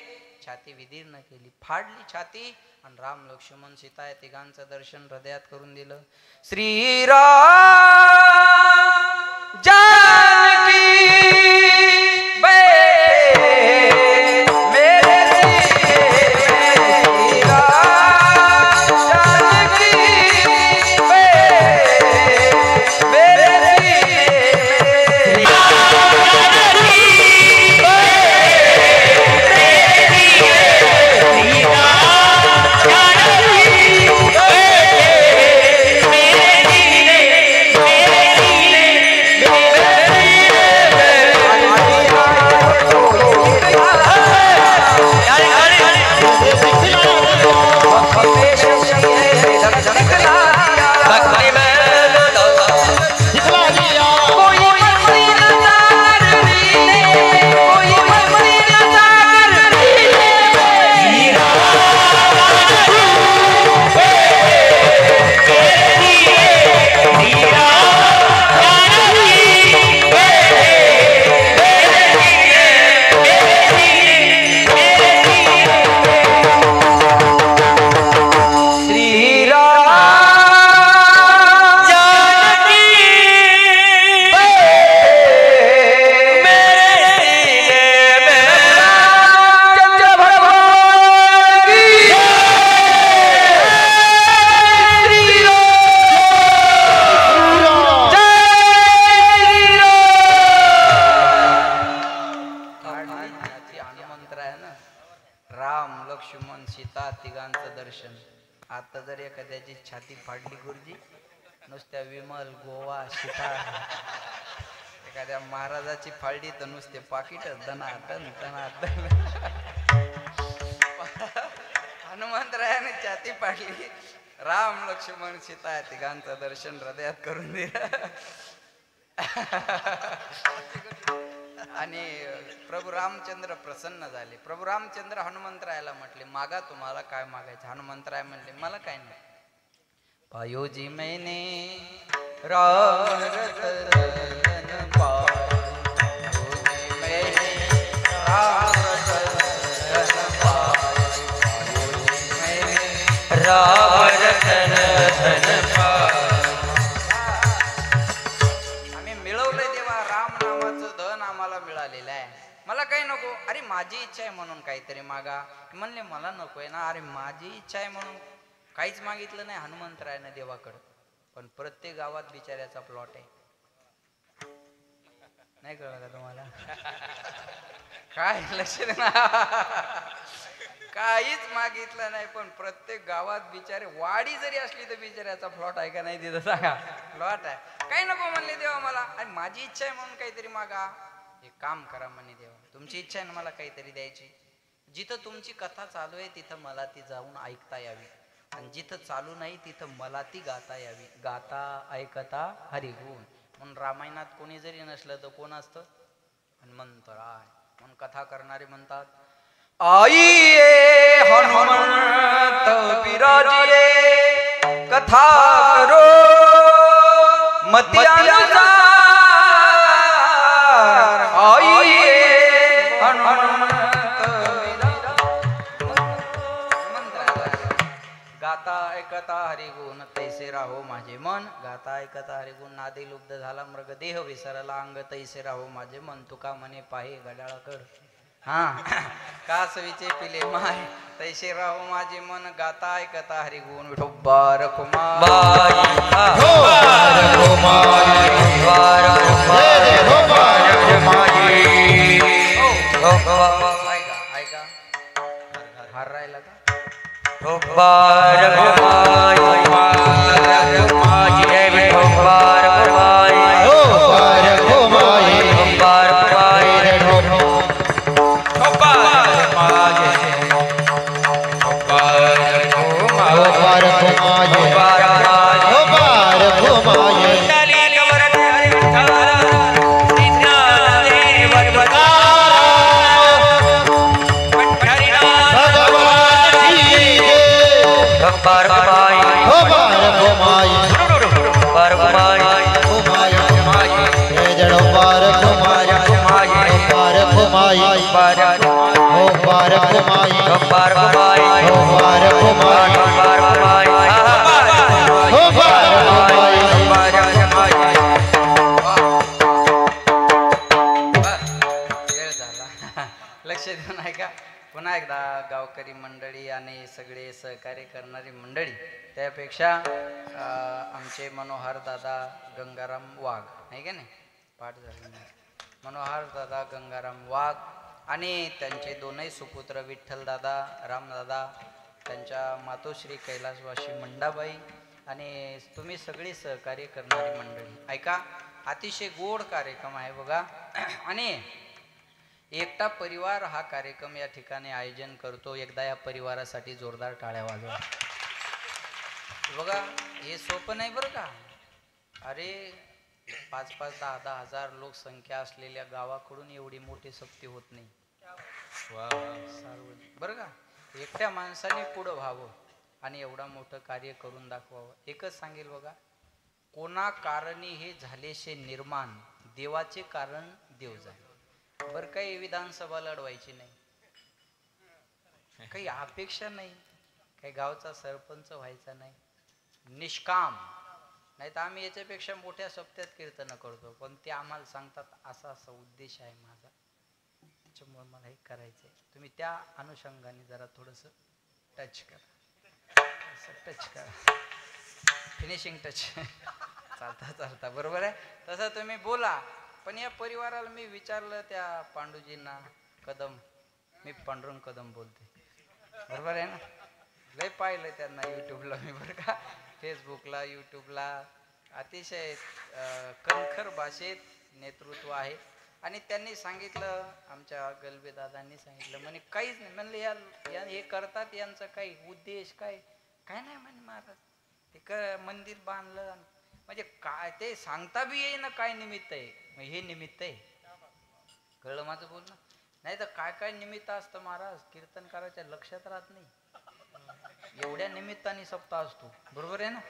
छाती विदीर्ण केली. फाडली छाती आणि राम लक्ष्मण सीता या तिघांचं दर्शन हृदयात करून दिलं. श्रीराम जानकी छाती फाडली गुरुजी नुसत्या विमल गोवा सीता एखाद्या महाराजाची फाडली तर नुसते पाकिट दनादन दनादन. हनुमंतरायाने छाती फाडली. राम लक्ष्मण सीता तिघांचं दर्शन हृदयात करून दिलं. आणि प्रभू रामचंद्र प्रसन्न झाले. प्रभू रामचंद्र हनुमंतरायाला म्हटले मागा तुम्हाला काय मागायचं. हनुमंतराय म्हणले मला काय नाही. पायो जी मैंने राम रतन पायो जी मैंने राम रतन पायो जी मैंने राम रतन पायो. आम्ही मिळवलंय देवा राम नामाचं धन आम्हाला मिळालेलं आहे. मला काही नको. अरे माझी इच्छा आहे म्हणून काहीतरी मागा. म्हणले मला नकोय ना. अरे माझी इच्छा आहे म्हणून काहीच मागितलं नाही हनुमंतरायाने देवाकडं. पण प्रत्येक गावात बिचाऱ्याचा प्लॉट आहे. नाही कळलं का तुम्हाला. काय लक्ष देना. काहीच मागितलं नाही पण प्रत्येक गावात बिचारे वाडी जरी असली तर बिचाऱ्याचा प्लॉट आहे का नाही तिथं सांगा. प्लॉट आहे. काही नको म्हणले देवा मला. आणि माझी इच्छा आहे म्हणून काहीतरी मागा. एक काम करा म्हणे देवा तुमची इच्छा आहे ना मला काहीतरी द्यायची. जिथं तुमची कथा चालू आहे तिथं मला ती जाऊन ऐकता यावी. आणि जिथं चालू नाही तिथं मला ती गाता यावी. गाता ऐकता हरिगुण. म्हणून रामायणात कोणी जरी नसलं तर कोण असतं हनुमंतराय. म्हणून कथा करणारे म्हणतात आईये हनुमंत विराजिये कथा करो मती अनुसार आइए हनुमंत गाता ऐकता हरिगुण तैसे राहो माझे मन गाता ऐकता हरिगुण नादी लुब्ध झाला मृग देह विसरला अंग तैसे राहो माझे मन तुका मने पाहे घड्याळाकड हा कासवीचे पिले माय तैसे राहो माझे मन गाता ऐकता हरिगुण विठोबार कुमार ऐका हार राहिला का लक्ष देऊन ऐका पुन्हा एकदा गावकरी मंडळी आणि सगळे सहकार्य करणारी मंडळी त्यापेक्षा आमचे मनोहर दादा गंगाराम वाघ आहे का नाही पाठ झाले मनोहर दादा गंगाराम वाघ आणि त्यांचे दोनही सुपुत्र विठ्ठल दादा रामदादा त्यांच्या मातोश्री कैलासवासी मंडाबाई आणि तुम्ही सगळी सहकार्य करणारी मंडळी ऐका अतिशय गोड कार्यक्रम आहे बघा आणि एकटा परिवार हा कार्यक्रम या ठिकाणी आयोजन करतो एकदा या परिवारासाठी जोरदार टाळ्या वाजवा बघा हे सोपं नाही बरं का अरे 5-5, 10-10 हजार लोकसंख्या असलेल्या गावाकडून एवढी मोठी सक्ती होत नाही बरं का एकट्या माणसाने पुढं व्हावं आणि एवढा मोठं कार्य करून दाखवावं एकच सांगेल बघा कोणा कारणी हे झालेसे निर्माण देवाचे कारण देव जाणे बरं काही विधानसभा लढवायची नाही काही अपेक्षा नाही काही गावचा सरपंच व्हायचा नाही निष्काम नाही तर आम्ही याच्यापेक्षा मोठ्या सप्त्यात कीर्तन करतो पण ते आम्हाला सांगतात असा असा उद्देश आहे माझा त्याच्यामुळे मला हे करायचंय तुम्ही त्या अनुषंगाने जरा थोडस टच करा टच करा फिनिशिंग टच चालता चालता बरोबर आहे तसं तुम्ही बोला पण या परिवाराला मी विचारलं त्या पांडुजींना कदम मी पांडुरंग कदम बोलते बरोबर आहे ना लय पाहिलं त्यांना यूट्यूबला मी बरं का फेसबुकला यूट्यूबला अतिशय कणखर भाषेत नेतृत्व आहे आणि त्यांनी सांगितलं आमच्या गलबे दादांनी सांगितलं म्हणे काहीच नाही म्हणले या हे करतात यांचं काही उद्देश काय नाही म्हणे महाराज ते मंदिर बांधलं म्हणजे काय ते सांगता बी येईना काय निमित्त आहे हे निमित्त आहे कळलं माझं बोलणं नाही तर काय निमित्त असतं महाराज कीर्तन करायच्या लक्षात राहत नाही एवढ्या निमित्ताने सप्ताह असतो बरोबर आहे ना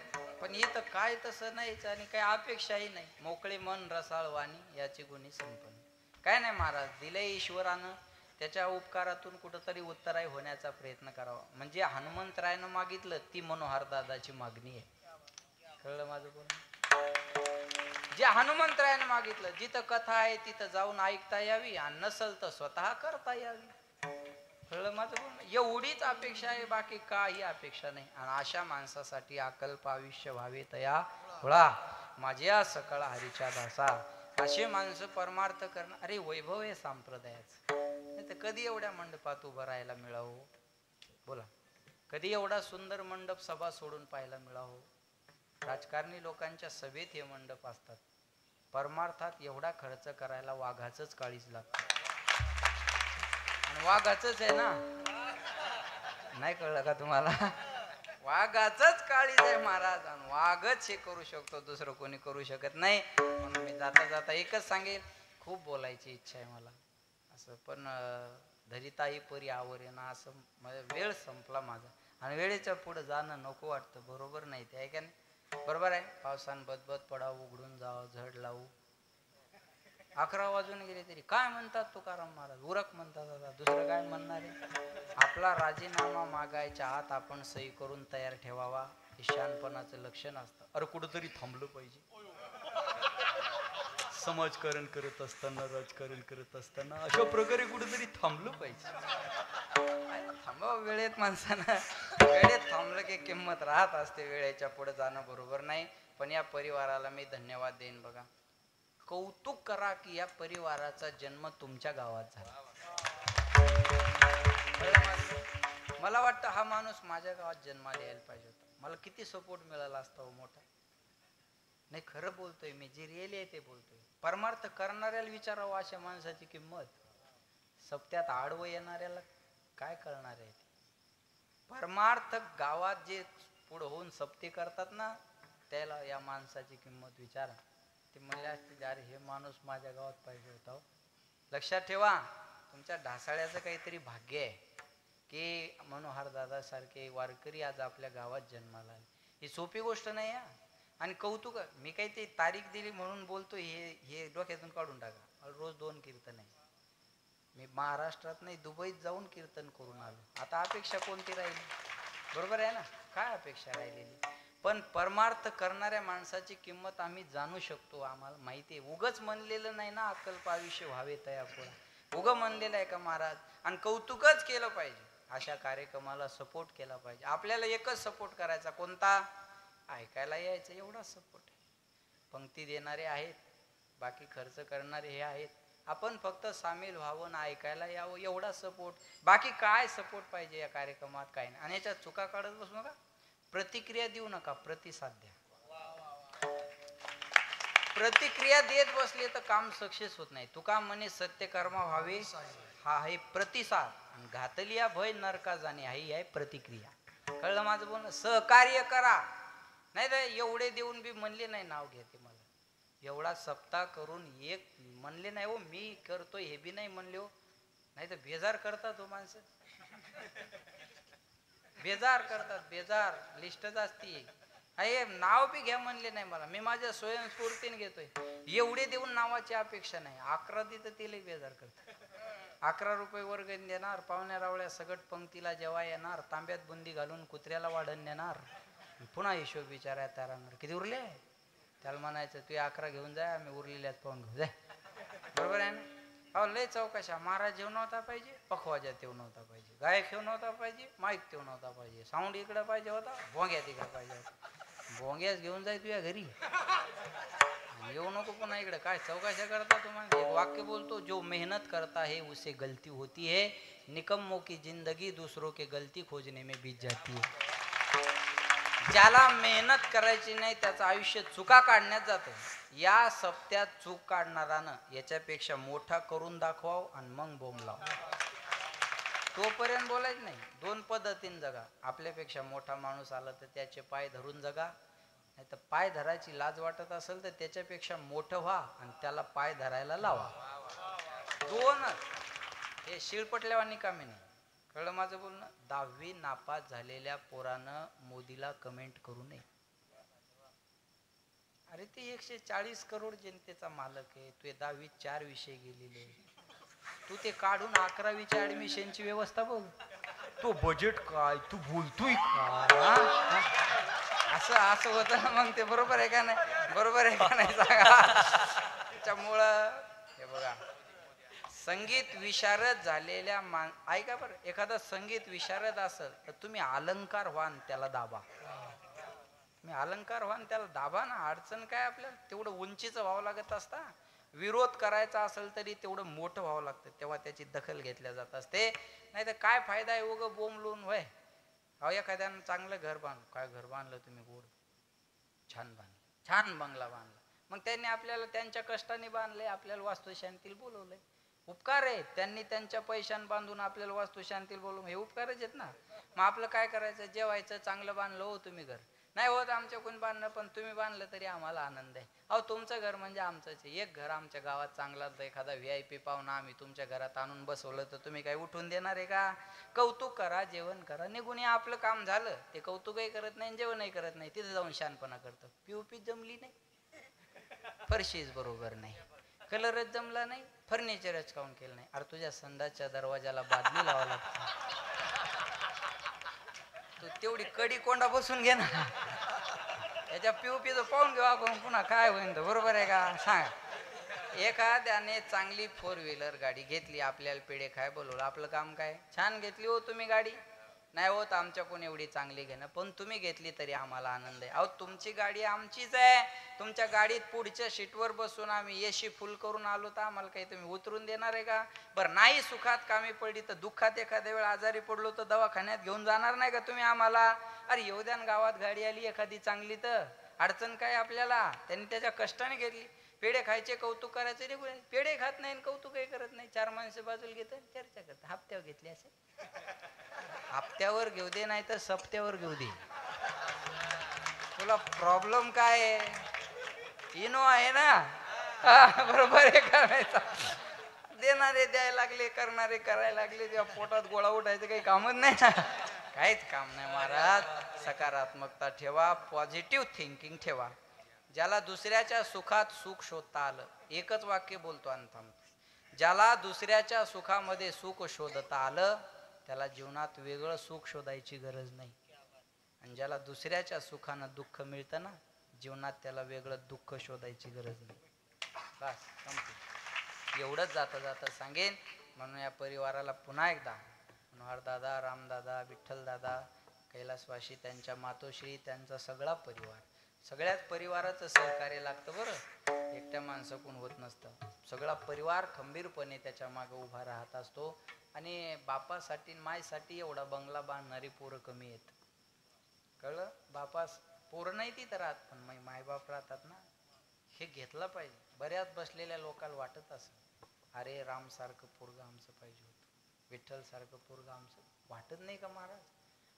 पण येतं काय तसं नाहीच आणि काही अपेक्षाही नाही मोकळे मन रसाळ वाणी याची गुणी संपन्न काय नाही महाराज दिलंय ईश्वरानं त्याच्या उपकारातून कुठंतरी उत्तराय होण्याचा प्रयत्न करावा म्हणजे हनुमंतरायनं मागितलं ती मनोहर दादाची मागणी आहे कळलं माझं बोलणं जे हनुमंतरायनं मागितलं जिथं कथा आहे तिथं जाऊन ऐकता यावी आणि नसल तर स्वतः करता यावी कळलं माझं बोलणं एवढीच अपेक्षा आहे बाकी काही अपेक्षा नाही आणि अशा माणसासाठी अकल्प आयुष्य व्हावे तया फळा माझ्या सकळ हरीच्या दासा असे माणसं परमार्थ करणं अरे वैभव आहे संप्रदायाचं नाही तर कधी एवढ्या मंडपात उभं राहायला मिळावं बोला कधी एवढा सुंदर मंडप सभा सोडून पाहायला मिळावं राजकारणी लोकांच्या सभेत हे मंडप असतात परमार्थात एवढा खर्च करायला वाघाचंच काळीज लागतं आणि वाघाचंच आहे ना नाही कळलं का तुम्हाला वाघाचंच काळीज आहे महाराज आणि वाघच हे करू शकतो दुसरं कोणी करू शकत नाही म्हणून मी जाता जाता एकच सांगेल खूप बोलायची इच्छा आहे मला असं पण धरिताई परी आवरेना असं वेळ संपला माझा आणि वेळेच्या पुढे जाणं नको वाटतं. बरोबर नाही ते, आहे का नाही? बरोबर आहे. पावसान बदबद पडावं, उघडून जावं, झड लावू. 11 वाजून गेले तरी काय म्हणतात तुकाराम महाराज? उरक म्हणतात. आता दुसरं काय म्हणणार आहे? आपला राजीनामा मागायच्या आत आपण सही करून तयार ठेवावा. हे शहाणपणाचं लक्षण असतं. अरे कुठंतरी थांबलं पाहिजे. समाजकारण करत असताना, राजकारण करत असताना अशा प्रकारे कुठेतरी थांबलं पाहिजे. थांबा वेळेत माणसानं. वेळेत थांबलं की किंमत राहत असते. वेळेच्या पुढे जाणं बरोबर नाही. पण या परिवाराला मी धन्यवाद देईन. बघा, कौतुक करा की या परिवाराचा जन्म तुमच्या गावात झाला. मला वाटतं हा माणूस माझ्या गावात जन्माला यायला पाहिजे होता. मला किती सपोर्ट मिळाला असता हो मोठा. नाही, खरं बोलतोय मी, जे रिअली आहे ते बोलतोय. परमार्थ करणाऱ्याला विचारावं अशा माणसाची किंमत. सप्त्यात आडवं येणाऱ्याला काय कळणार आहे? परमार्थ गावात जे पुढे होऊन सप्ते करतात ना, त्याला या माणसाची किंमत विचारा. ते म्हणले असते, अरे हे माणूस माझ्या गावात पाहिजे होता. लक्षात ठेवा, तुमच्या ढासाळ्याचं काहीतरी भाग्य आहे की मनोहर दादा सारखे वारकरी आज आपल्या गावात जन्माला आले. ही सोपी गोष्ट नाही आहे. आणि कौतुक, मी काही ते तारीख दिली म्हणून बोलतो, हे डोक्यातून काढून टाका. रोज 2 कीर्तन आहे. मी महाराष्ट्रात नाही, दुबईत जाऊन कीर्तन करून आलो. आता अपेक्षा कोणती राहिली? बरोबर आहे ना? काय अपेक्षा राहिलेली? पण परमार्थ करणाऱ्या माणसाची किंमत आम्ही जाणू शकतो. आम्हाला माहिती आहे. उगच म्हणलेलं नाही ना, अकल्प आयुष्य व्हावे तयापुरा. उगं म्हणलेलं आहे का महाराज? आणि कौतुकच केलं पाहिजे. अशा कार्यक्रमाला सपोर्ट केला पाहिजे. आपल्याला एकच सपोर्ट करायचा, कोणता? ऐकायला यायचं, एवढाच सपोर्ट आहे. पंक्ती देणारे आहेत, बाकी खर्च करणारे हे आहेत. आपण फक्त सामील व्हावं ना ऐकायला यावं, एवढा सपोर्ट. बाकी काय सपोर्ट पाहिजे या कार्यक्रमात? काय नाही. आणि याच्यात चुका काढत बसू नका. प्रतिक्रिया देऊ नका, प्रतिसाद द्या. प्रतिक्रिया देत बसले तर काम सक्सेस होत नाही. तुका म्हणे सत्यकर्मा व्हावे, हा आहे प्रतिसाद. आणि घातलिया भय नरका जाणे, ही आहे प्रतिक्रिया. कळलं माझं बोलणं? सहकार्य करा. नाही तर एवढे देऊन बी म्हणले नाही, नाव घेते मला. एवढा सप्ताह करून एक म्हणले नाही हो, मी करतोय हे बी नाही म्हणले हो. नाही तर बेजार करतात हो माणसं. बेजार करतात, बेजार. लिस्टच असती. अरे नाव बी घ्या म्हणले नाही मला. मी माझ्या स्वयंस्फूर्तीने घेतोय. एवढे देऊन नावाची अपेक्षा नाही. 11 देतं तिला बेजार करतात. 11 रुपये वर्गण देणार, पाहुण्या रावळ्या सगट पंक्तीला जेव्हा येणार, तांब्यात बुंदी घालून कुत्र्याला वाढण नेणार. पुन्हा हिशोब विचारायला तयार राहणार, किती उरले? त्याला म्हणायचं तू 11 घेऊन जाय, आम्ही उरलेल्यात पाहून घेऊ जाय. बरोबर आहे ना? अहो लय चौकशा. महाराज येऊ नव्हता पाहिजे, पखवाजात येऊ नव्हता पाहिजे, गायक येऊ नव्हता पाहिजे, माईक येऊ नव्हता पाहिजे, साऊंड इकडं पाहिजे होता, भोंग्यात इकडं पाहिजे होता. भोंग्यास घेऊन जाय तुझ्या घरी, येऊ नको पुन्हा इकडे. काय चौकशा करता तुम्हाला? एक वाक्य बोलतो, जो मेहनत करता है उसे गलती होती है, निकम्मों की जिंदगी दूसरों के गलती खोजने में बीत जाती है. ज्याला मेहनत करायची नाही त्याचं आयुष्य चुका काढण्यात जातं. या सप्त्यात चूक काढणारानं याच्यापेक्षा मोठा करून दाखवाव आणि मग बोंब लाव. तोपर्यंत बोलायच नाही. 2 पद्धतीने जगा. आपल्यापेक्षा मोठा माणूस आला तर त्याचे पाय धरून जगा, नाही तर पाय धरायची लाज वाटत असेल तर त्याच्यापेक्षा मोठं व्हा आणि त्याला पाय धरायला लावा. 2च. हे शिळपटल्यावानी कामी नाही. कळलं माझं बोलणं? 10वी नापास झालेल्या पोरानं मोदीला कमेंट करू नये. अरे ते 140 करोड जनतेचा मालक आहे. तू 10वीत 4 विषय गेलेले, तू ते काढून 11वीच्या ऍडमिशनची व्यवस्था बघ. तो बजेट काय, तू बोलतोय का? असं होतं ना मग ते. बरोबर आहे का नाही? बरोबर आहे का नाही सांगा? त्याच्यामुळं हे बघा, संगीत विशारद झालेल्या ऐका बरं, एखादा संगीत विशारद असेल तर तुम्ही अलंकार व्हान त्याला दाबा. तुम्ही अलंकार व्हान त्याला दाबा ना. अडचण काय आपल्याला? तेवढं उंचीचं व्हावं लागत असता. विरोध करायचा असेल तरी तेवढं मोठं व्हावं लागतं, तेव्हा त्याची दखल घेतल्या जात असते. नाही तर काय फायदा आहे उगं बोंबलून? वय अहो, एखाद्यानं चांगलं घर बांधलं. काय घर बांधलं तुम्ही? गोड छान बांधलं, छान बंगला बांधला. मग त्यांनी आपल्याला त्यांच्या कष्टाने बांधले, आपल्याला वास्तुशांतीला बोलवलंय. उपकार आहेत. त्यांनी त्यांच्या पैशान बांधून आपल्याला वास्तुशांतीला बोलवून, हे उपकारच आहेत ना. मग आपलं काय करायचं? जेवायचं, चांगलं बांधलं हो तुम्ही घर, नाही होत आमच्याकडून बांधणं, पण तुम्ही बांधलं तरी आम्हाला आनंद आहे. अहो तुमचं घर म्हणजे आमचंच आहे. एक घर आमच्या गावात चांगलाच एखादा VIP पाहुणा आम्ही तुमच्या घरात आणून बसवलं तर तुम्ही काय उठून देणार आहे का? कौतुक करा, जेवण करा, निघून या, आपलं काम झालं. ते कौतुकही करत नाही, जेवणही करत नाही, तिथे जाऊन शानपणा करतं. POP जमली नाही, फरशीच बरोबर नाही, कलरच जमला नाही, फर्निचरच काऊन केलं नाही. अरे तुझ्या संडासच्या दरवाजाला बादली लावा लागते, तू तेवढी कडी कोंडा बसून घे ना. याच्या POPचं पाहून घेऊ आपण, पुन्हा काय होईन तर, बरोबर आहे का? सांग. एखाद्याने चांगली 4 व्हीलर गाडी घेतली, आपल्याला पेढे खाय बोलवलं, आपलं काम काय? छान घेतली हो तुम्ही गाडी, नाही होत आमच्याकडून एवढी चांगली घेणं, पण तुम्ही घेतली तरी आम्हाला आनंद आहे. अहो तुमची गाडी आमचीच आहे, तुमच्या गाडीत पुढच्या सीटवर बसून आम्ही AC फुल करून आलो तर आम्हाला काही तुम्ही उतरून देणार आहे का? बरं नाही सुखात कामी पडली तर दुःखात एखाद्या वेळ आजारी पडलो तर दवाखान्यात घेऊन जाणार नाही का तुम्ही आम्हाला? अरे येऊ द्या ना, गावात गाडी आली एखादी चांगली तर अडचण काय आपल्याला? त्यांनी त्याच्या कष्टाने घेतली. पेढे खायचे, कौतुक करायचे रे, पेढे खात नाही कौतुकही करत नाही. 4 माणसं बाजूला घेतात, चर्चा करतात. हप्त्यावर घेतली असे, हप्त्यावर घेऊ दे नाही तर सप्त्यावर घेऊ दे, तुला प्रॉब्लेम काय आहे? इनो आहे ना, बरोबर आहे करायचा. देणारे द्यायला लागले, करणारे करायला लागले, तेव्हा पोटात गोळा उठायचं काही कामच नाही ना. काहीच काम नाही महाराज. सकारात्मकता ठेवा, पॉझिटिव्ह थिंकिंग ठेवा. ज्याला दुसऱ्याच्या सुखात सुख शोधता आलं, एकच वाक्य बोलतो आणि थांबतो, ज्याला दुसऱ्याच्या सुखामध्ये सुख शोधता आलं त्याला जीवनात वेगळं सुख शोधायची गरज नाही. आणि ज्याला दुसऱ्याच्या सुखानं दुःख मिळतं ना, जीवनात त्याला वेगळं दुःख शोधायची गरज नाही. बस संपलं. एवढंच जाता जाता सांगेन. म्हणून या परिवाराला पुन्हा एकदा मनोहर दादा, रामदादा, विठ्ठलदादा, कैलासवासी, त्यांच्या मातोश्री, त्यांचा सगळा परिवार, सगळ्याच परिवाराचं सहकार्य लागतं बरं, एकट्या माणसाकडून होत नसतं. सगळा परिवार खंबीरपणे त्याच्या मागे उभा राहत असतो. आणि बापासाठी मायसाठी एवढा बंगला बांधणारी पोरं कमी आहेत, कळलं? बापास पोरं नाही ती तर राहत, पण मायबाप राहतात ना, हे घेतलं पाहिजे. बऱ्याच बसलेल्या लोकांना वाटत असं, अरे राम सारखं पोरगं आमचं पाहिजे होतं, विठ्ठल सारखं पोरगं आमचं. वाटत नाही का महाराज?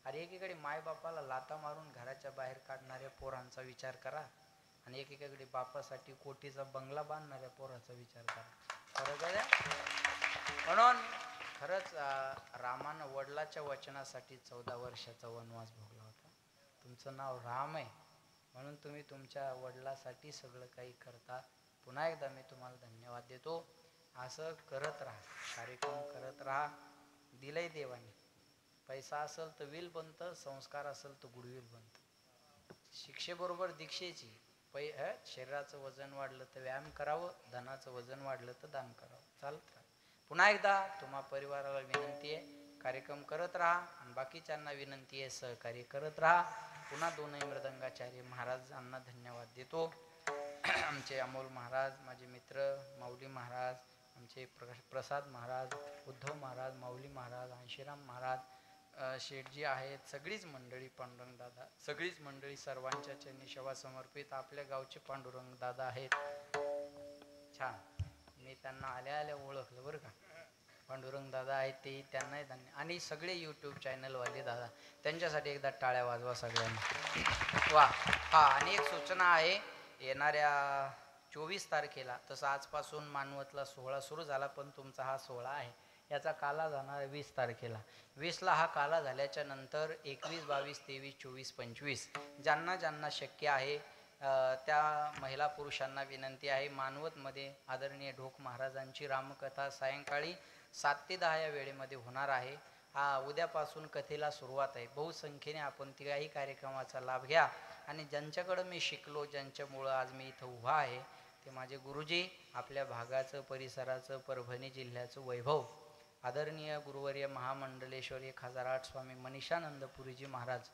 अरे एकीकडे मायबापाला लाता मारून घराच्या बाहेर काढणाऱ्या पोरांचा विचार करा, आणि एकीकडे बापासाठी कोटीचा बंगला बांधणाऱ्या पोराचा विचार करा. फरक आहे. म्हणून खरंच रामानं वडिलाच्या वचनासाठी 14 वर्षाचा वनवास भोगला होता. तुमचं नाव राम आहे म्हणून तुम्ही तुमच्या वडिलासाठी सगळं काही करता. पुन्हा एकदा मी तुम्हाला धन्यवाद देतो. असं करत राहा, कार्यक्रम करत राहा. दिलंय देवाने. पैसा असेल तर विल बनतं, संस्कार असेल तर गुडविल बनतं. शिक्षेबरोबर दीक्षेची. शरीराचं वजन वाढलं तर व्यायाम करावं, धनाचं वजन वाढलं तर दान करावं. चालत राहा. पुन्हा एकदा तुम्हा परिवाराला विनंती आहे, कार्यक्रम करत राहा आणि बाकीच्यांना विनंती आहे सहकार्य करत राहा. पुन्हा दोनही मृदंगाचार्य महाराजांना धन्यवाद देतो. आमचे अमोल महाराज, माझे मित्र माऊली महाराज, आमचे प्रसाद महाराज, उद्धव महाराज, माऊली महाराज, अंशीराम महाराज, शेठजी आहेत, सगळीच मंडळी, पांडुरंग दादा, सगळीच मंडळी, सर्वांच्या चरणी सेवा समर्पित. आपल्या गावचे पांडुरंग दादा आहेत. छान, मी त्यांना आल्या आल्या ओळखलं बरं का. पांडुरंग दादा आहेत ते, त्यांनाही धन्य. आणि सगळे यूट्यूब चॅनलवाले दादा, त्यांच्यासाठी एकदा टाळ्या वाजवा सगळ्यांना. वा. हा, आणि एक सूचना आहे, येणाऱ्या 24 तारखेला, तसं आजपासून मानवतला 16 सुरू झाला, पण तुमचा हा 16 आहे, याचा काला जाणार 20 तारखेला. 20ला हा काला झाल्याच्या नंतर 21, 22, 23, 24, 25 ज्यांना ज्यांना शक्य आहे त्या महिला पुरुषांना विनंती आहे, मानवतमध्ये आदरणीय ढोक महाराजांची रामकथा सायंकाळी 7 ते 10 या वेळेमध्ये होणार आहे. उद्यापासून कथेला सुरुवात आहे. बहुसंख्येने आपण तिघाही कार्यक्रमाचा लाभ घ्या. आणि ज्यांच्याकडं मी शिकलो, ज्यांच्यामुळं आज मी इथं उभा आहे, ते माझे गुरुजी, आपल्या भागाचं, परिसराचं, परभणी जिल्ह्याचं वैभव, आदरणीय गुरुवर्य महामंडलेश्वर 1008 स्वामी मनीषानंदपुरीजी महाराज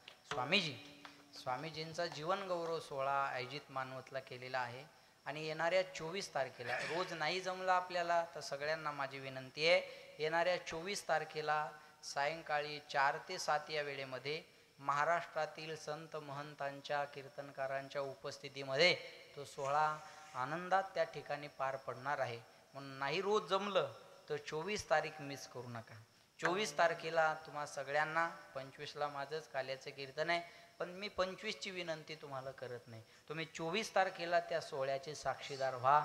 स्वामीजींचा जीवन गौरव सोहळा आयोजित मानवतला केलेला आहे. आणि येणाऱ्या 24 तारखेला, रोज नाही जमलं आपल्याला तर सगळ्यांना माझी विनंती आहे, येणाऱ्या 24 तारखेला सायंकाळी 4 ते 7 या वेळेमध्ये महाराष्ट्रातील संत महंतांच्या, कीर्तनकारांच्या उपस्थितीमध्ये तो सोहळा आनंदात त्या ठिकाणी पार पडणार आहे. म्हणून नाही रोज जमलं तर 24 तारीख मिस करू नका. 24 तारखेला तुम्हा सगळ्यांना, 25ला माझंच काल्याचं कीर्तन आहे, पण मी 25ची विनंती तुम्हाला करत नाही. तुम्ही 24 तारखेला त्या सोहळ्याचे साक्षीदार व्हा.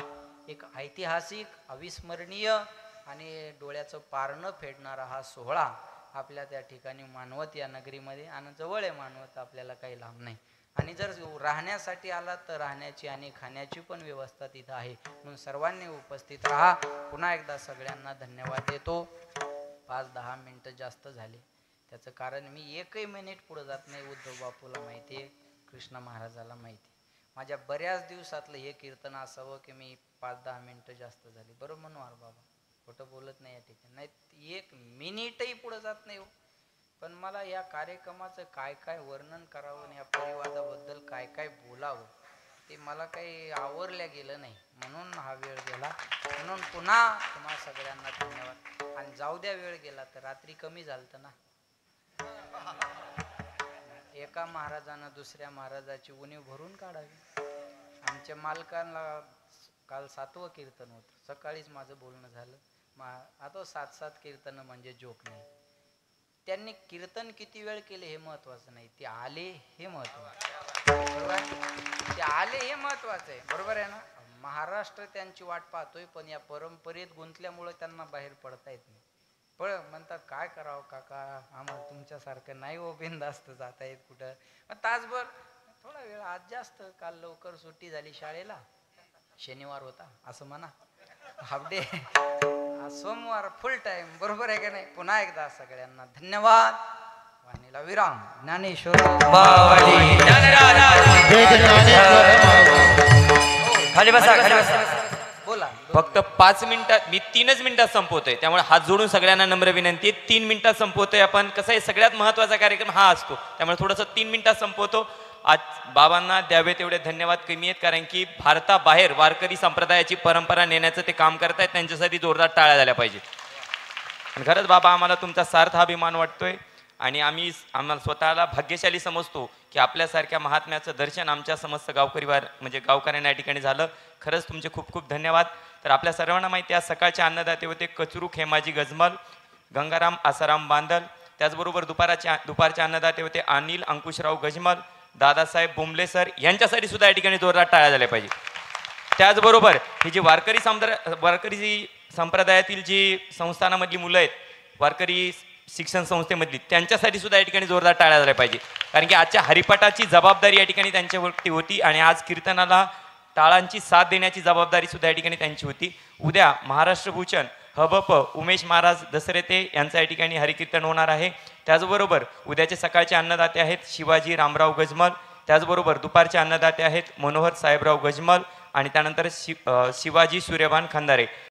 एक ऐतिहासिक अविस्मरणीय आणि डोळ्याचं पारणं फेडणारा हा सोहळा आपल्या त्या ठिकाणी मानवत या नगरीमध्ये, आणि जवळ आहे मानवत, आपल्याला काही लांब नाही. आणि जर राहण्यासाठी आला तर राहण्याची आणि खाण्याची पण व्यवस्था तिथं आहे. म्हणून सर्वांनी उपस्थित राहा. पुन्हा एकदा सगळ्यांना धन्यवाद देतो. 5-10 मिनटं जास्त झाले, त्याचं कारण मी एकही मिनिट पुढे जात नाही. उद्धव बापूला माहिती आहे, कृष्ण महाराजाला माहिती आहे. माझ्या बऱ्याच दिवसातलं हे कीर्तन असावं की मी 5-10 मिनटं जास्त झाली. बरोबर म्हणून बाबा, खोटं बोलत नाही या ठिकाणी. नाही एक मिनिटही पुढे जात नाही हो. पण मला या कार्यक्रमाचं काय काय वर्णन करावं आणि या परिवादाबद्दल काय काय बोलावं ते मला काही आवरल्या गेलं नाही, म्हणून हा वेळ गेला. म्हणून पुन्हा तुम्हा सगळ्यांना धन्यवाद. आणि जाऊ द्या, वेळ गेला तर रात्री कमी झालं ना. एका महाराजानं दुसऱ्या महाराजाची उणीव भरून काढावी. आमच्या मालकांना काल 7वं कीर्तन होतं, सकाळीच माझं बोलणं झालं. आता 7 कीर्तन म्हणजे जोक नाही. त्यांनी कीर्तन किती वेळ केले हे महत्वाचं नाही, ते आले हे महत्वाचं. बरोबर, ते आले हे महत्वाचं आहे. बरोबर आहे ना. महाराष्ट्र त्यांची वाट पाहतोय, पण या परंपरेत गुंतल्यामुळे त्यांना बाहेर पडता येत नाही. म्हणतात काय करावं काका, आम्हाला तुमच्यासारखं नाही हो, बिनधास्त जाता येत कुठं. तासभर थोडा वेळ, आज जास्त. काल लवकर सुट्टी झाली शाळेला, शनिवार होता असं म्हणा, हाफ डे. सोमवार फुल टाइम. बरोबर आहे का नाही. पुन्हा एकदा सगळ्यांना धन्यवाद. वाणीला विराम. ज्ञानेश्वर खाली बसा, खाली बसा. बोला. फक्त 5 मिनिटात, मी 3च मिनिटात संपवतोय, त्यामुळे हात जोडून सगळ्यांना नम्र विनंती आहे. 3 मिनिटात संपवतोय आपण. कसं आहे, सगळ्यात महत्वाचा कार्यक्रम हा असतो, त्यामुळे थोडंसं 3 मिनिटात संपवतो. आज बाबांना द्यावे तेवढे धन्यवाद कमी आहेत, कारण की भारताबाहेर वारकरी संप्रदायाची परंपरा नेण्याचं ते काम करतायत. त्यांच्यासाठी जोरदार टाळ्या झाल्या पाहिजे. आणि खरंच बाबा, आम्हाला तुमचा सार्थ अभिमान वाटतोय आणि आम्हाला स्वतःला भाग्यशाली समजतो की आपल्यासारख्या महात्म्याचं दर्शन आमच्या समस्त गावकरी म्हणजे गावकऱ्यांना या ठिकाणी झालं. खरंच तुमचे खूप खूप धन्यवाद. तर आपल्या सर्वांना माहिती आहे, सकाळचे अन्नदाते होते कचरूक हेमाजी गजमल, गंगाराम आसाराम बांदल. त्याचबरोबर दुपारचे अन्नदाते होते अनिल अंकुशराव गजमल, दादासाहेब बोंबले सर. यांच्यासाठी सुद्धा या ठिकाणी जोरदार टाळ्या झाल्या पाहिजे. त्याचबरोबर ही जी वारकरी संप्रदायातील जी संस्थानामधली मुलं आहेत, वारकरी शिक्षण संस्थेमधली, त्यांच्यासाठी सुद्धा या ठिकाणी जोरदार टाळ्या झाल्या पाहिजे. कारण की आजच्या हरिपाठाची जबाबदारी या ठिकाणी त्यांच्यावरती होती आणि आज कीर्तनाला टाळांची साथ देण्याची जबाबदारी सुद्धा या ठिकाणी त्यांची होती. उद्या महाराष्ट्र भूषण हबप उमेश महाराज दसरेते यांचं या ठिकाणी हरिकीर्तन होणार आहे. त्याचबरोबर उद्याचे सकाळचे अन्नदाते आहेत शिवाजी रामराव गजमल. त्याचबरोबर दुपारचे अन्नदाते आहेत मनोहर साहेबराव गजमल आणि त्यानंतर शिवाजी सूर्यभान खंदारे.